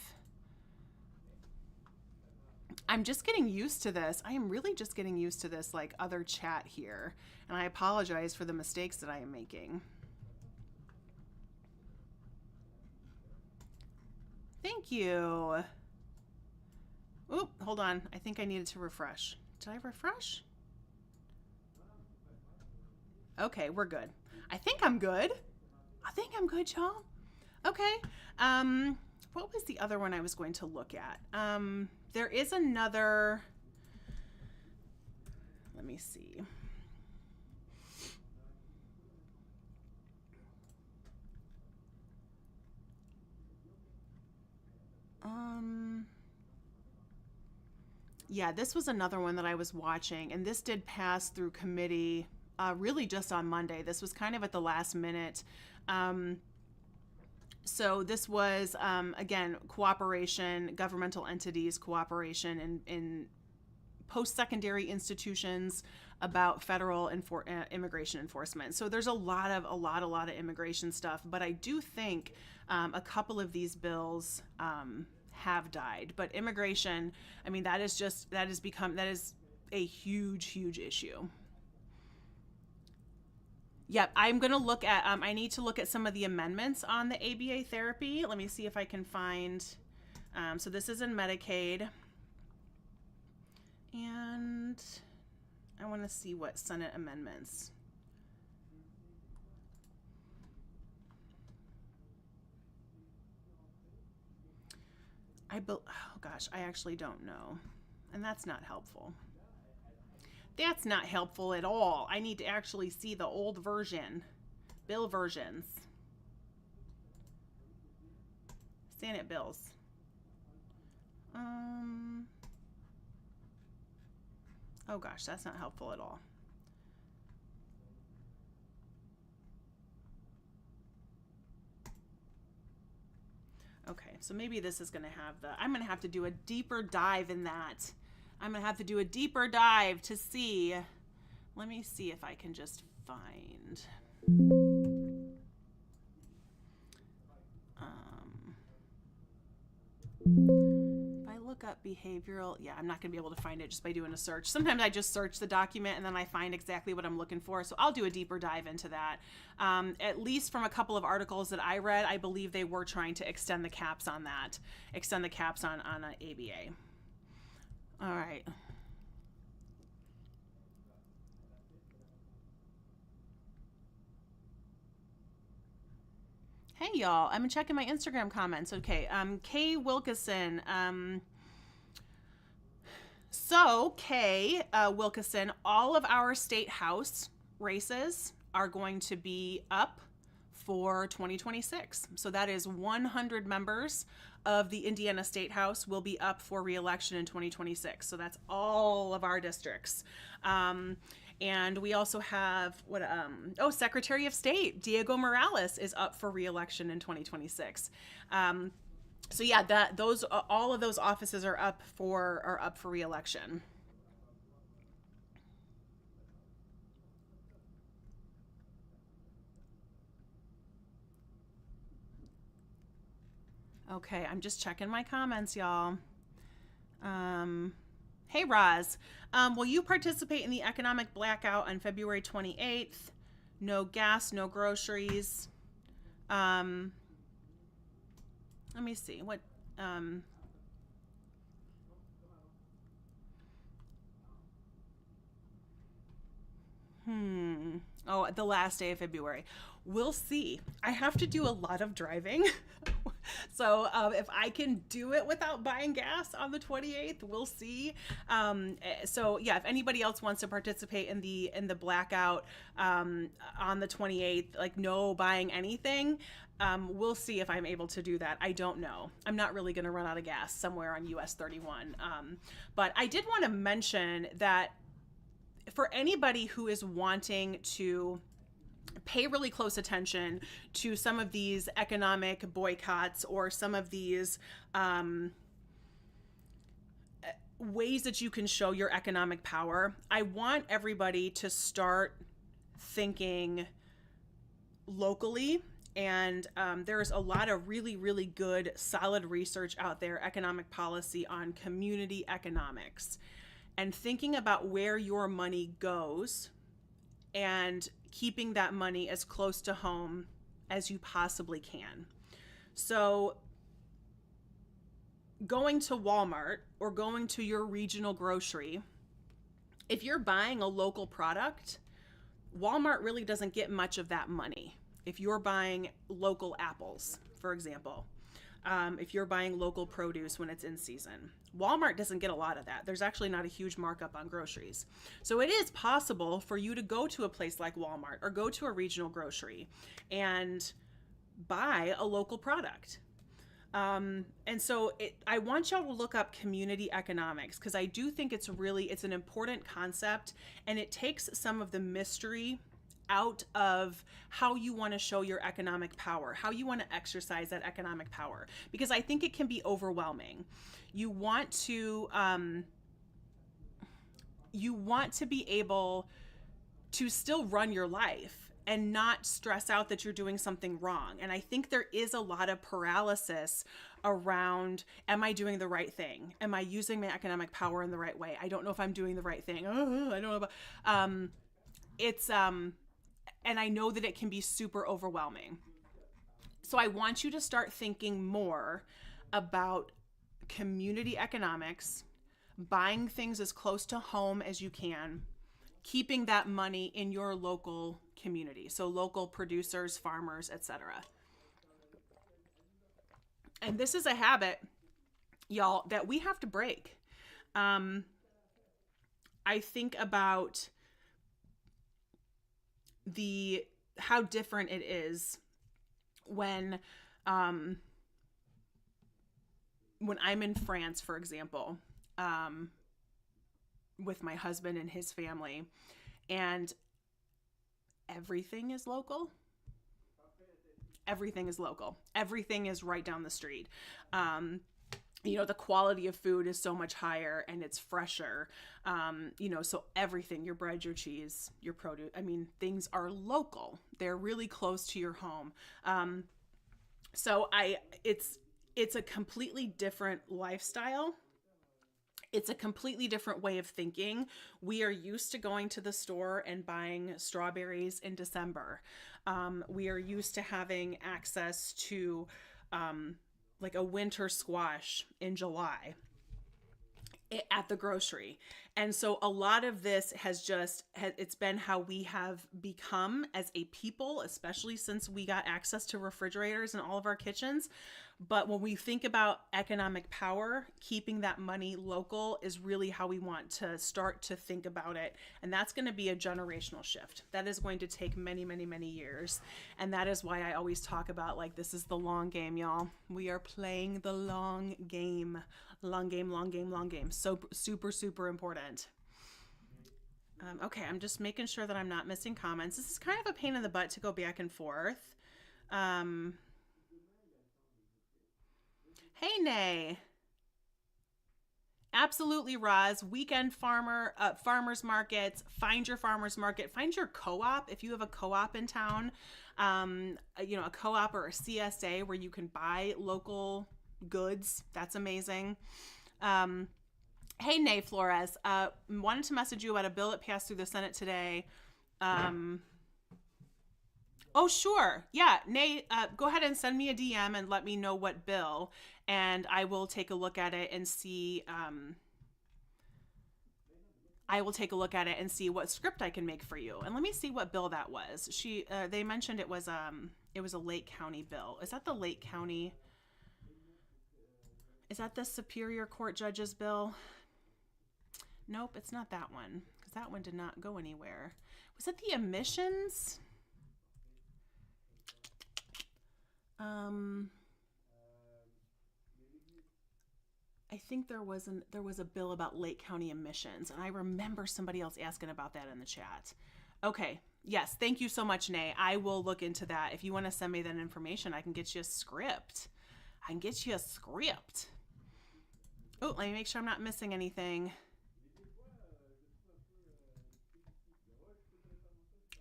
I'm just getting used to this. I am really just getting used to this like other chat here. And I apologize for the mistakes that I am making. Thank you. Oop, hold on. I think I needed to refresh. Did I refresh? Okay, we're good. I think I'm good. Y'all. Okay. What was the other one I was going to look at? There is another. Let me see. Yeah, this was another one that I was watching, and this did pass through committee really just on Monday. This was kind of at the last minute. Um, so this was, again, cooperation, governmental entities, cooperation in post-secondary institutions about federal immigration enforcement. So there's a lot of immigration stuff, but I do think a couple of these bills have died. But immigration, I mean, that is a huge issue. Yep, I'm going to look at, I need to look at some of the amendments on the ABA therapy. Let me see if I can find, so this is in Medicaid. And I want to see what Senate amendments. Oh gosh, I actually don't know. And that's not helpful. That's not helpful at all. I need to actually see the old version, bill versions. Senate bills. Oh gosh, that's not helpful at all. Okay, so maybe this is going to have I'm going to have to do a deeper dive in that. I'm going to have to do a deeper dive to see. Let me see if I can just find. If I look up behavioral, yeah, I'm not going to be able to find it just by doing a search. Sometimes I just search the document and then I find exactly what I'm looking for. So I'll do a deeper dive into that. At least from a couple of articles that I read, I believe they were trying to extend the caps on that, extend the caps on ABA. All right. Hey y'all, I'm checking my Instagram comments. Okay, Kay Wilkeson. So Kay Wilkeson, all of our state house races are going to be up for 2026. So that is 100 members of the Indiana State House will be up for re-election in 2026. So that's all of our districts. And we also have Secretary of State Diego Morales is up for re-election in 2026. So yeah, all of those offices are up for re-election. Okay, I'm just checking my comments, y'all. Hey, Roz. Will you participate in the economic blackout on February 28th? No gas, no groceries. Let me see. What? Oh, the last day of February. We'll see. I have to do a lot of driving. So if I can do it without buying gas on the 28th, we'll see. So yeah, if anybody else wants to participate in the blackout on the 28th, like no buying anything, we'll see if I'm able to do that. I don't know. I'm not really going to run out of gas somewhere on US 31. But I did want to mention that for anybody who is wanting to pay really close attention to some of these economic boycotts or some of these ways that you can show your economic power, I want everybody to start thinking locally. And there's a lot of really good, solid research out there, economic policy on community economics, and thinking about where your money goes and keeping that money as close to home as you possibly can. So going to Walmart or going to your regional grocery, if you're buying a local product, Walmart really doesn't get much of that money. If you're buying local apples, for example, if you're buying local produce when it's in season, Walmart doesn't get a lot of that. There's actually not a huge markup on groceries. So it is possible for you to go to a place like Walmart or go to a regional grocery and buy a local product. And so I want y'all to look up community economics because I do think it's an important concept, and it takes some of the mystery out of how you want to show your economic power, how you want to exercise that economic power, because I think it can be overwhelming. You want to be able to still run your life and not stress out that you're doing something wrong. And I think there is a lot of paralysis around, am I doing the right thing? Am I using my economic power in the right way? I don't know if I'm doing the right thing. I don't know about, and I know that it can be super overwhelming. So I want you to start thinking more about community economics, buying things as close to home as you can, keeping that money in your local community. So local producers, farmers, etc. And this is a habit, y'all, that we have to break. I think about how different it is when I'm in France, for example, with my husband and his family, and everything is local. Everything is local. Everything is right down the street. The quality of food is so much higher and it's fresher. So everything, your bread, your cheese, your produce, things are local. They're really close to your home. It's a completely different lifestyle. It's a completely different way of thinking. We are used to going to the store and buying strawberries in December. We are used to having access to like a winter squash in July at the grocery. And so a lot of this it's been how we have become as a people, especially since we got access to refrigerators in all of our kitchens. But when we think about economic power, keeping that money local is really how we want to start to think about it. And that's going to be a generational shift. That is going to take many, many, many years. And that is why I always talk about, like, this is the long game, y'all. We are playing the long game. Long game, long game, long game. So super, super important. Okay, I'm just making sure that I'm not missing comments. This is kind of a pain in the butt to go back and forth. Hey, Nay. Absolutely, Roz. Weekend farmers markets. Find your farmers market. Find your co-op if you have a co-op in town. A co-op or a CSA where you can buy local goods. That's amazing. Hey, Nay Flores. Wanted to message you about a bill that passed through the Senate today. Oh, sure. Yeah, Nay, go ahead and send me a DM and let me know what bill, and I will take a look at it and see. What script I can make for you. And let me see what bill that was. They mentioned it was a Lake County bill. Is that the Lake County? Is that the Superior Court Judge's bill? Nope, it's not that one, because that one did not go anywhere. Was it the emissions? I think there was a bill about Lake County emissions, and I remember somebody else asking about that in the chat. Okay, yes, thank you so much, Nay. I will look into that. If you want to send me that information, I can get you a script. Oh, let me make sure I'm not missing anything.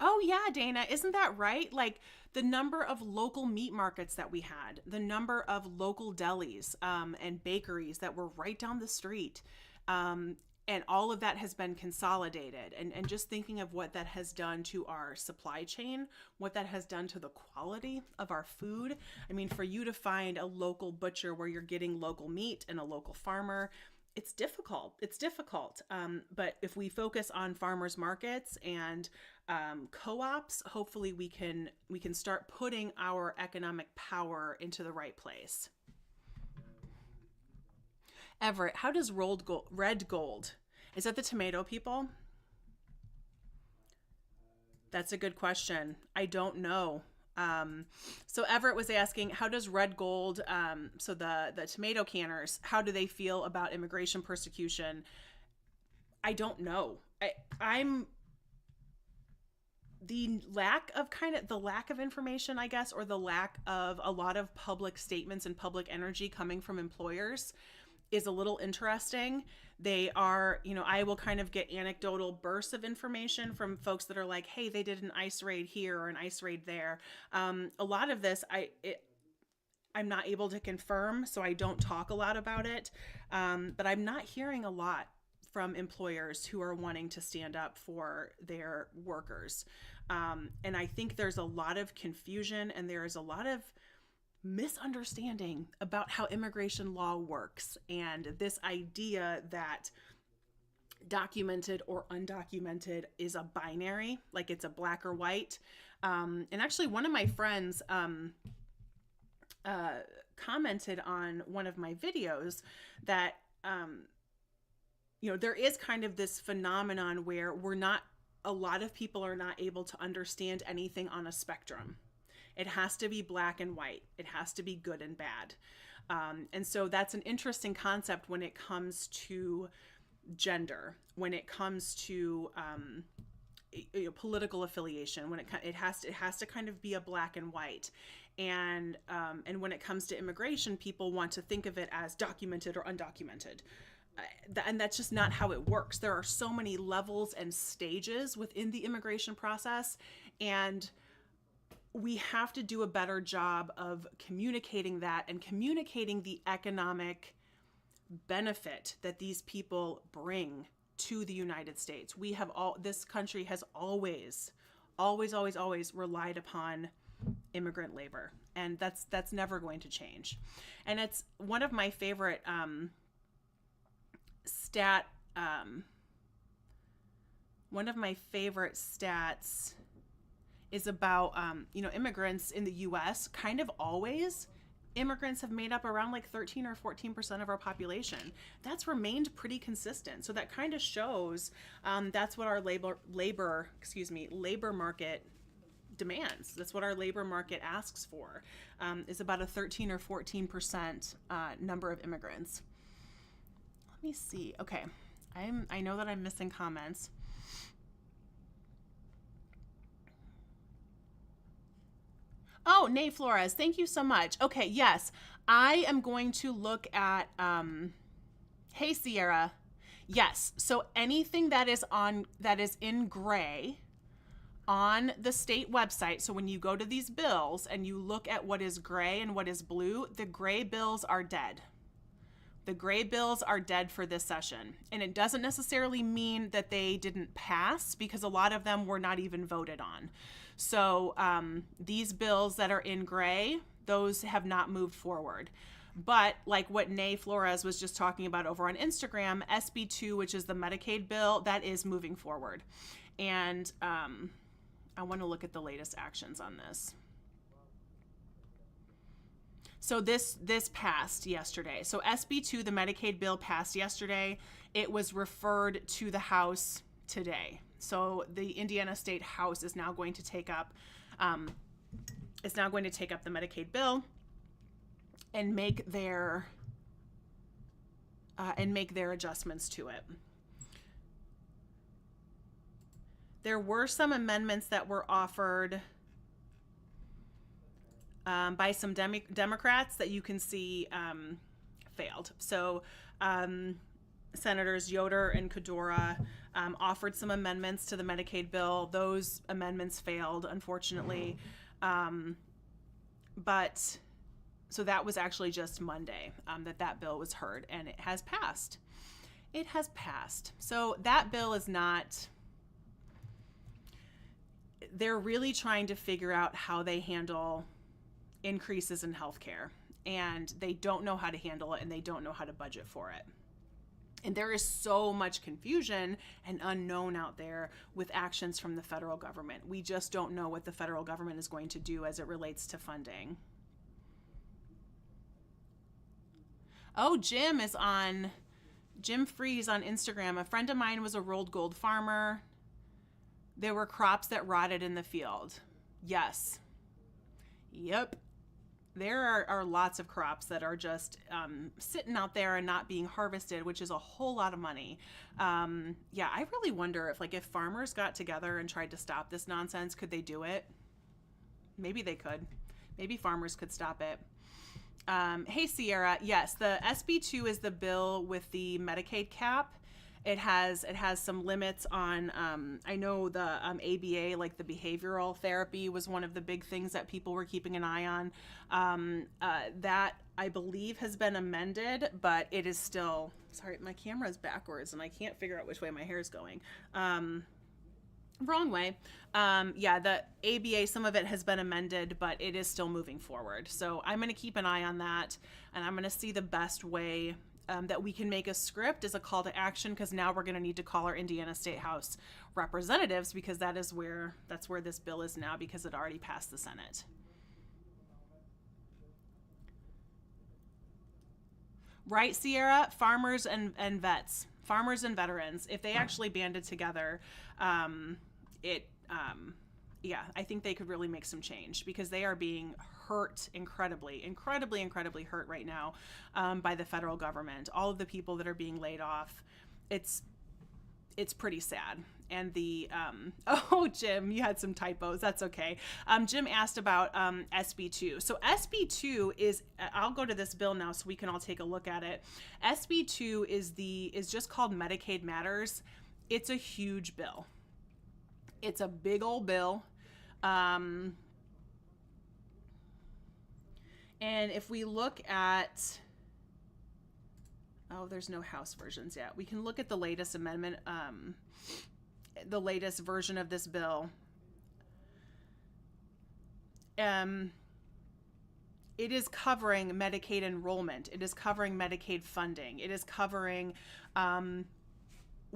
Oh yeah, Dana, isn't that right? Like the number of local meat markets that we had, the number of local delis and bakeries that were right down the street. And all of that has been consolidated. And just thinking of what that has done to our supply chain, what that has done to the quality of our food. I mean, for you to find a local butcher where you're getting local meat and a local farmer, it's difficult. But if we focus on farmers markets and co-ops, hopefully we can start putting our economic power into the right place. Everett, how does red gold? Is that the tomato people? That's a good question. I don't know. So Everett was asking, how does Red Gold, so the tomato canners, how do they feel about immigration persecution? I don't know. I'm the lack of information, I guess, or the lack of a lot of public statements and public energy coming from employers is a little interesting. They are, I will kind of get anecdotal bursts of information from folks that are like, hey, they did an ICE raid here or an ICE raid there. A lot of this, I'm not able to confirm, so I don't talk a lot about it. But I'm not hearing a lot from employers who are wanting to stand up for their workers. And I think there's a lot of confusion and there is a lot of misunderstanding about how immigration law works, and this idea that documented or undocumented is a binary, like it's a black or white. And actually one of my friends commented on one of my videos that there is kind of this phenomenon where a lot of people are not able to understand anything on a spectrum. It has to be black and white. It has to be good and bad. And so that's an interesting concept when it comes to gender, when it comes to political affiliation, when it has to kind of be a black and white. And when it comes to immigration, people want to think of it as documented or undocumented. And that's just not how it works. There are so many levels and stages within the immigration process, and we have to do a better job of communicating that and communicating the economic benefit that these people bring to the United States. This country has always relied upon immigrant labor, and that's never going to change. And it's one of my favorite stats is about immigrants in the US. Kind of always immigrants have made up around like 13 or 14% of our population. That's remained pretty consistent. So that kind of shows that's what our labor market demands. That's what our labor market asks for, is about a 13 or 14% number of immigrants. Let me see. Okay. I know that I'm missing comments. Oh, Nate Flores, thank you so much. Okay, yes, I am going to look at, hey, Sierra. Yes, so anything that is in gray on the state website, so when you go to these bills and you look at what is gray and what is blue, the gray bills are dead. The gray bills are dead for this session. And it doesn't necessarily mean that they didn't pass, because a lot of them were not even voted on. So these bills that are in gray, those have not moved forward. But like what Nay Flores was just talking about over on Instagram, SB2, which is the Medicaid bill, that is moving forward. And I want to look at the latest actions on this. So this passed yesterday. So SB2, the Medicaid bill, passed yesterday. It was referred to the House today. So the Indiana State House is now going to take up the Medicaid bill and make their adjustments to it. There were some amendments that were offered by some Democrats that you can see failed. So Senators Yoder and Kodora offered some amendments to the Medicaid bill. Those amendments failed, unfortunately. But so that was actually just Monday that bill was heard, and it has passed. It has passed. So that bill is not... They're really trying to figure out how they handle increases in healthcare, and they don't know how to handle it, and they don't know how to budget for it. And there is so much confusion and unknown out there with actions from the federal government. We just don't know what the federal government is going to do as it relates to funding. Oh, Jim Freeze on Instagram. A friend of mine was a rolled gold farmer. There were crops that rotted in the field. Yes. Yep. There are lots of crops that are just sitting out there and not being harvested, which is a whole lot of money. Yeah, I really wonder if farmers got together and tried to stop this nonsense, could they do it? Maybe they could. Maybe farmers could stop it. Hey, Sierra. Yes, the SB2 is the bill with the Medicaid cap. It has some limits on. I know the ABA, like the behavioral therapy, was one of the big things that people were keeping an eye on. That I believe has been amended, but it is still. Sorry, my camera is backwards and I can't figure out which way my hair is going. Wrong way. Yeah, the ABA, some of it has been amended, but it is still moving forward. So I'm going to keep an eye on that, and I'm going to see the best way that we can make a script as a call to action, because now we're going to need to call our Indiana State House representatives, because that's where this bill is now, because it already passed the Senate. Right, Sierra? Farmers and vets. Farmers and veterans, if they actually banded together, yeah, I think they could really make some change, because they are being hurt incredibly hurt right now by the federal government. All of the people that are being laid off, it's pretty sad. And the oh, Jim, you had some typos. That's okay. Jim asked about SB2. So SB2 is, I'll go to this bill now so we can all take a look at it. SB2 is just called Medicaid Matters. It's a huge bill. It's a big old bill. And if we look at, oh, there's no House versions yet. We can look at the latest amendment, the latest version of this bill. It is covering Medicaid enrollment. It is covering Medicaid funding. It is covering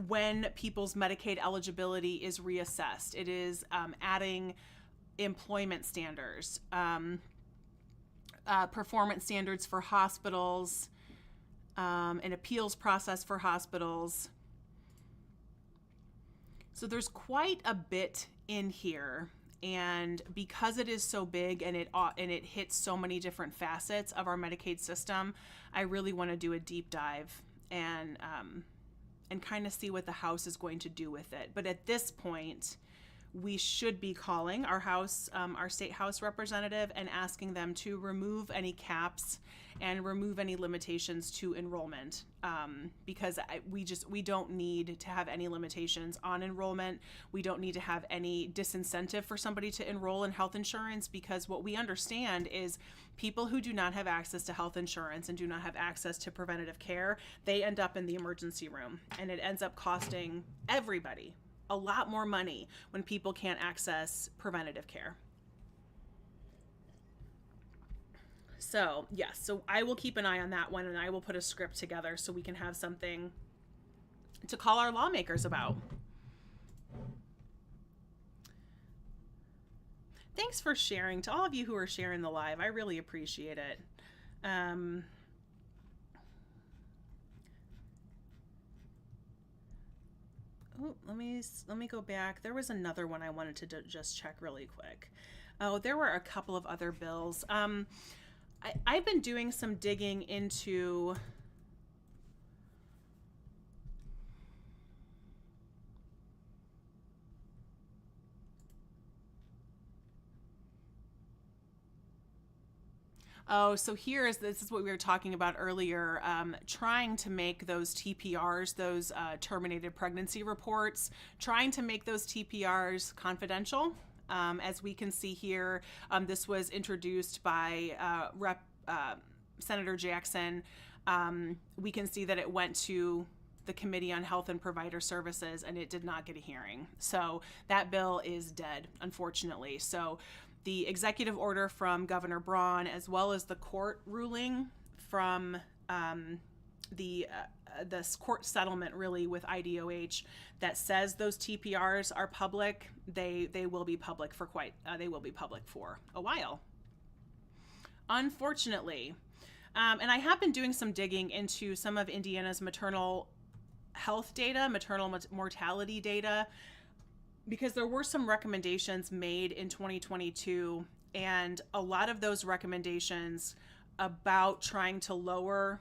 when people's Medicaid eligibility is reassessed. It is adding employment standards, performance standards for hospitals, an appeals process for hospitals. So there's quite a bit in here, and because it is so big and it hits so many different facets of our Medicaid system, I really want to do a deep dive and kind of see what the House is going to do with it. But at this point, we should be calling our state House representative and asking them to remove any caps and remove any limitations to enrollment, because we don't need to have any limitations on enrollment. We don't need to have any disincentive for somebody to enroll in health insurance, because what we understand is people who do not have access to health insurance and do not have access to preventative care, they end up in the emergency room, and it ends up costing everybody a lot more money when people can't access preventative care. So, yes, so I will keep an eye on that one, and I will put a script together so we can have something to call our lawmakers about. Thanks for sharing. To all of you who are sharing the live, I really appreciate it. Oh, let me go back. There was another one I wanted to just check really quick. Oh, there were a couple of other bills. I've been doing some digging into oh, so this is what we were talking about earlier, trying to make those TPRs, those terminated pregnancy reports, trying to make those TPRs confidential. As we can see here, this was introduced by Senator Jackson. We can see that it went to the Committee on Health and Provider Services, and it did not get a hearing. So that bill is dead, unfortunately. So the executive order from Governor Braun, as well as the court ruling from the court settlement, really, with IDOH, that says those TPRs are public, they will be public for a while, unfortunately. And I have been doing some digging into some of Indiana's maternal health data, maternal mortality data, because there were some recommendations made in 2022 And a lot of those recommendations about trying to lower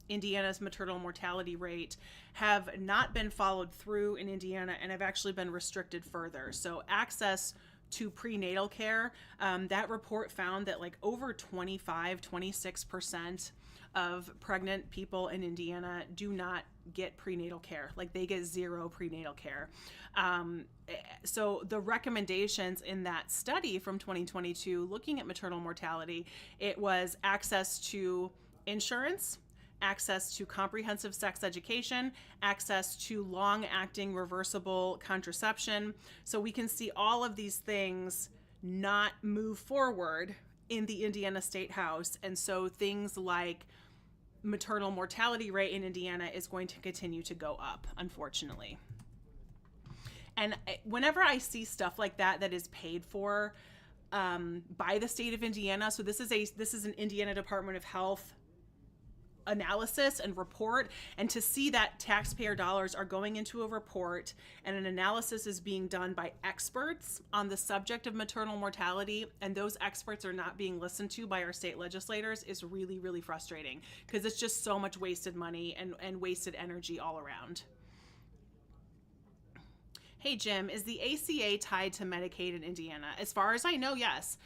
Indiana's maternal mortality rate have not been followed through in Indiana and have actually been restricted further. So access to prenatal care, that report found that like over 26% of pregnant people in Indiana do not get prenatal care. Like they get zero prenatal care. So the recommendations in that study from 2022 looking at maternal mortality, it was access to insurance, access to comprehensive sex education, access to long-acting reversible contraception. So we can see all of these things not move forward in the Indiana State House. And so things like maternal mortality rate in Indiana is going to continue to go up, unfortunately. And whenever I see stuff like that that is paid for by the state of Indiana, so this is an Indiana Department of Health analysis and report, and to see that taxpayer dollars are going into a report and an analysis is being done by experts on the subject of maternal mortality, and those experts are not being listened to by our state legislators is really, really frustrating, because it's just so much wasted money and wasted energy all around. Hey, Jim, is the ACA tied to Medicaid in Indiana? As far as I know, yes.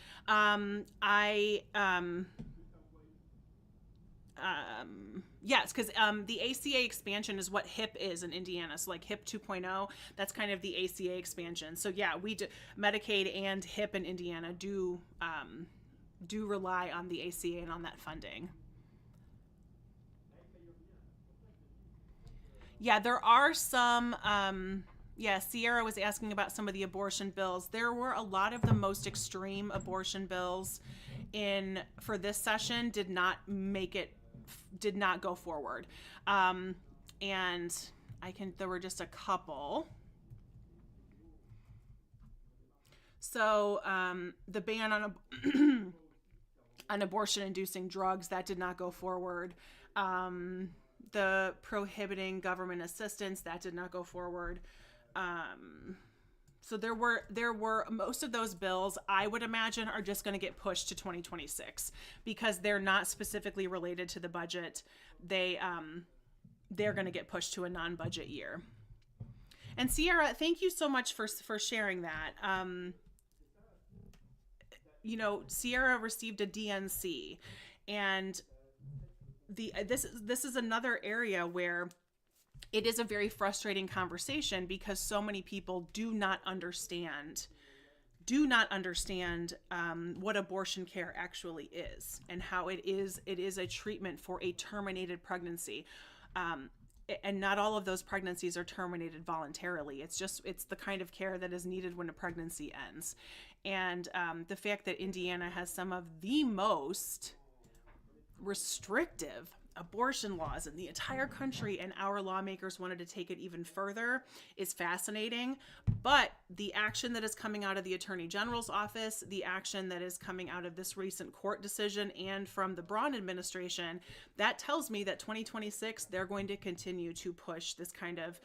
Yes, because the ACA expansion is what HIP is in Indiana. So like HIP 2.0, that's kind of the ACA expansion. So yeah, we do, Medicaid and HIP in Indiana do rely on the ACA and on that funding. Yeah, there are some. Yeah, Sierra was asking about some of the abortion bills. There were a lot of the most extreme abortion bills for this session did not go forward. And there were just a couple. So the ban on abortion-inducing drugs, that did not go forward. The prohibiting government assistance, that did not go forward. So there were most of those bills, I would imagine, are just going to get pushed to 2026 because they're not specifically related to the budget. They're going to get pushed to a non-budget year. And Sierra, thank you so much for sharing that. Sierra received a DNC, and this is another area where it is a very frustrating conversation because so many people do not understand what abortion care actually is and how it is a treatment for a terminated pregnancy. And not all of those pregnancies are terminated voluntarily. It's the kind of care that is needed when a pregnancy ends. And the fact that Indiana has some of the most restrictive abortion laws in the entire country, and our lawmakers wanted to take it even further, is fascinating. But the action that is coming out of the Attorney General's office, the action that is coming out of this recent court decision and from the Braun administration, that tells me that 2026, they're going to continue to push this kind of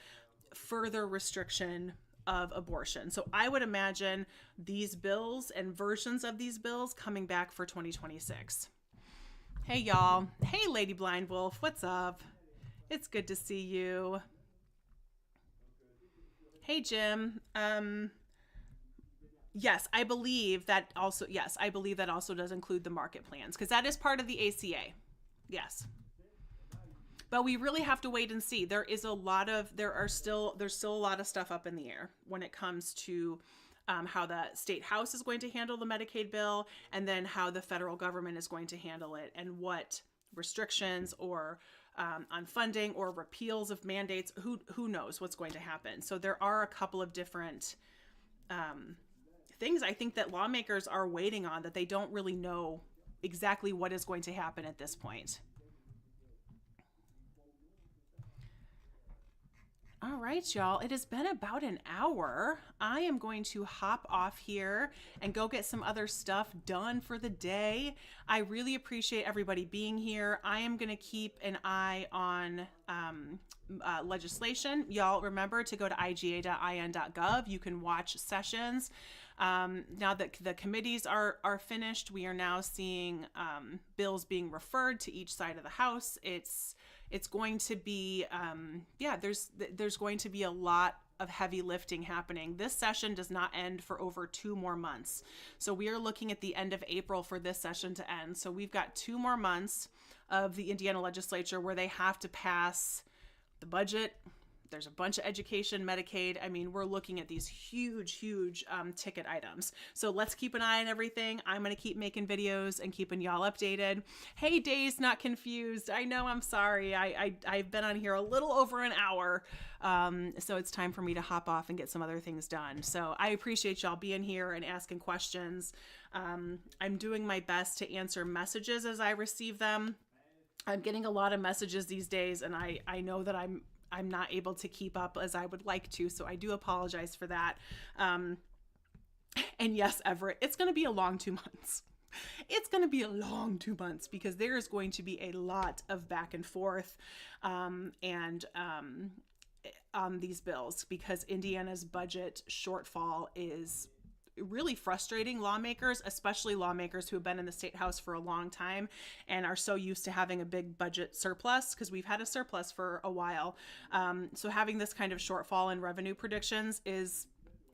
further restriction of abortion. So I would imagine these bills and versions of these bills coming back for 2026. Hey, y'all. Hey, Lady Blind Wolf. What's up? It's good to see you. Hey, Jim. Yes, I believe that also does include the market plans because that is part of the ACA. Yes. But we really have to wait and see. There's still a lot of stuff up in the air when it comes to how the state house is going to handle the Medicaid bill, and then how the federal government is going to handle it, and what restrictions or on funding or repeals of mandates, who knows what's going to happen. So there are a couple of different things I think that lawmakers are waiting on that they don't really know exactly what is going to happen at this point. All right, y'all. It has been about an hour. I am going to hop off here and go get some other stuff done for the day. I really appreciate everybody being here. I am going to keep an eye on legislation. Y'all remember to go to iga.in.gov. You can watch sessions. Now that the committees are finished, we are now seeing bills being referred to each side of the House. It's going to be, there's going to be a lot of heavy lifting happening. This session does not end for over 2 more months. So we are looking at the end of April for this session to end. So we've got 2 more months of the Indiana legislature where they have to pass the budget. There's a bunch of education, Medicaid. I mean, we're looking at these huge ticket items. So let's keep an eye on everything. I'm going to keep making videos and keeping y'all updated. Hey, Days Not Confused. I know, I'm sorry. I've been on here a little over an hour. So it's time for me to hop off and get some other things done. So I appreciate y'all being here and asking questions. I'm doing my best to answer messages as I receive them. I'm getting a lot of messages these days, and I know that I'm not able to keep up as I would like to, so I do apologize for that. And yes, Everett, it's going to be a long 2 months. It's going to be a long 2 months because there is going to be a lot of back and forth on these bills because Indiana's budget shortfall is really frustrating lawmakers, especially lawmakers who have been in the state house for a long time and are so used to having a big budget surplus because we've had a surplus for a while. So having this kind of shortfall in revenue predictions is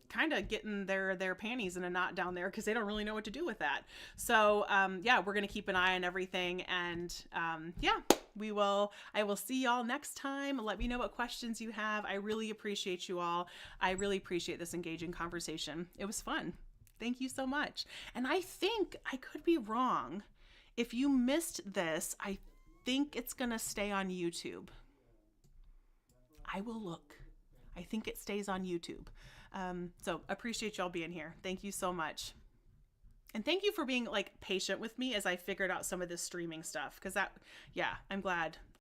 kind of getting their panties in a knot down there because they don't really know what to do with that. So we're going to keep an eye on everything, and I will see y'all next time. Let me know what questions you have. I really appreciate you all. I really appreciate this engaging conversation. It was fun. Thank you so much. And I think I could be wrong. If you missed this, I think it's going to stay on YouTube. I will look. I think it stays on YouTube. So appreciate y'all being here. Thank you so much. And thank you for being patient with me as I figured out some of this streaming stuff. I'm glad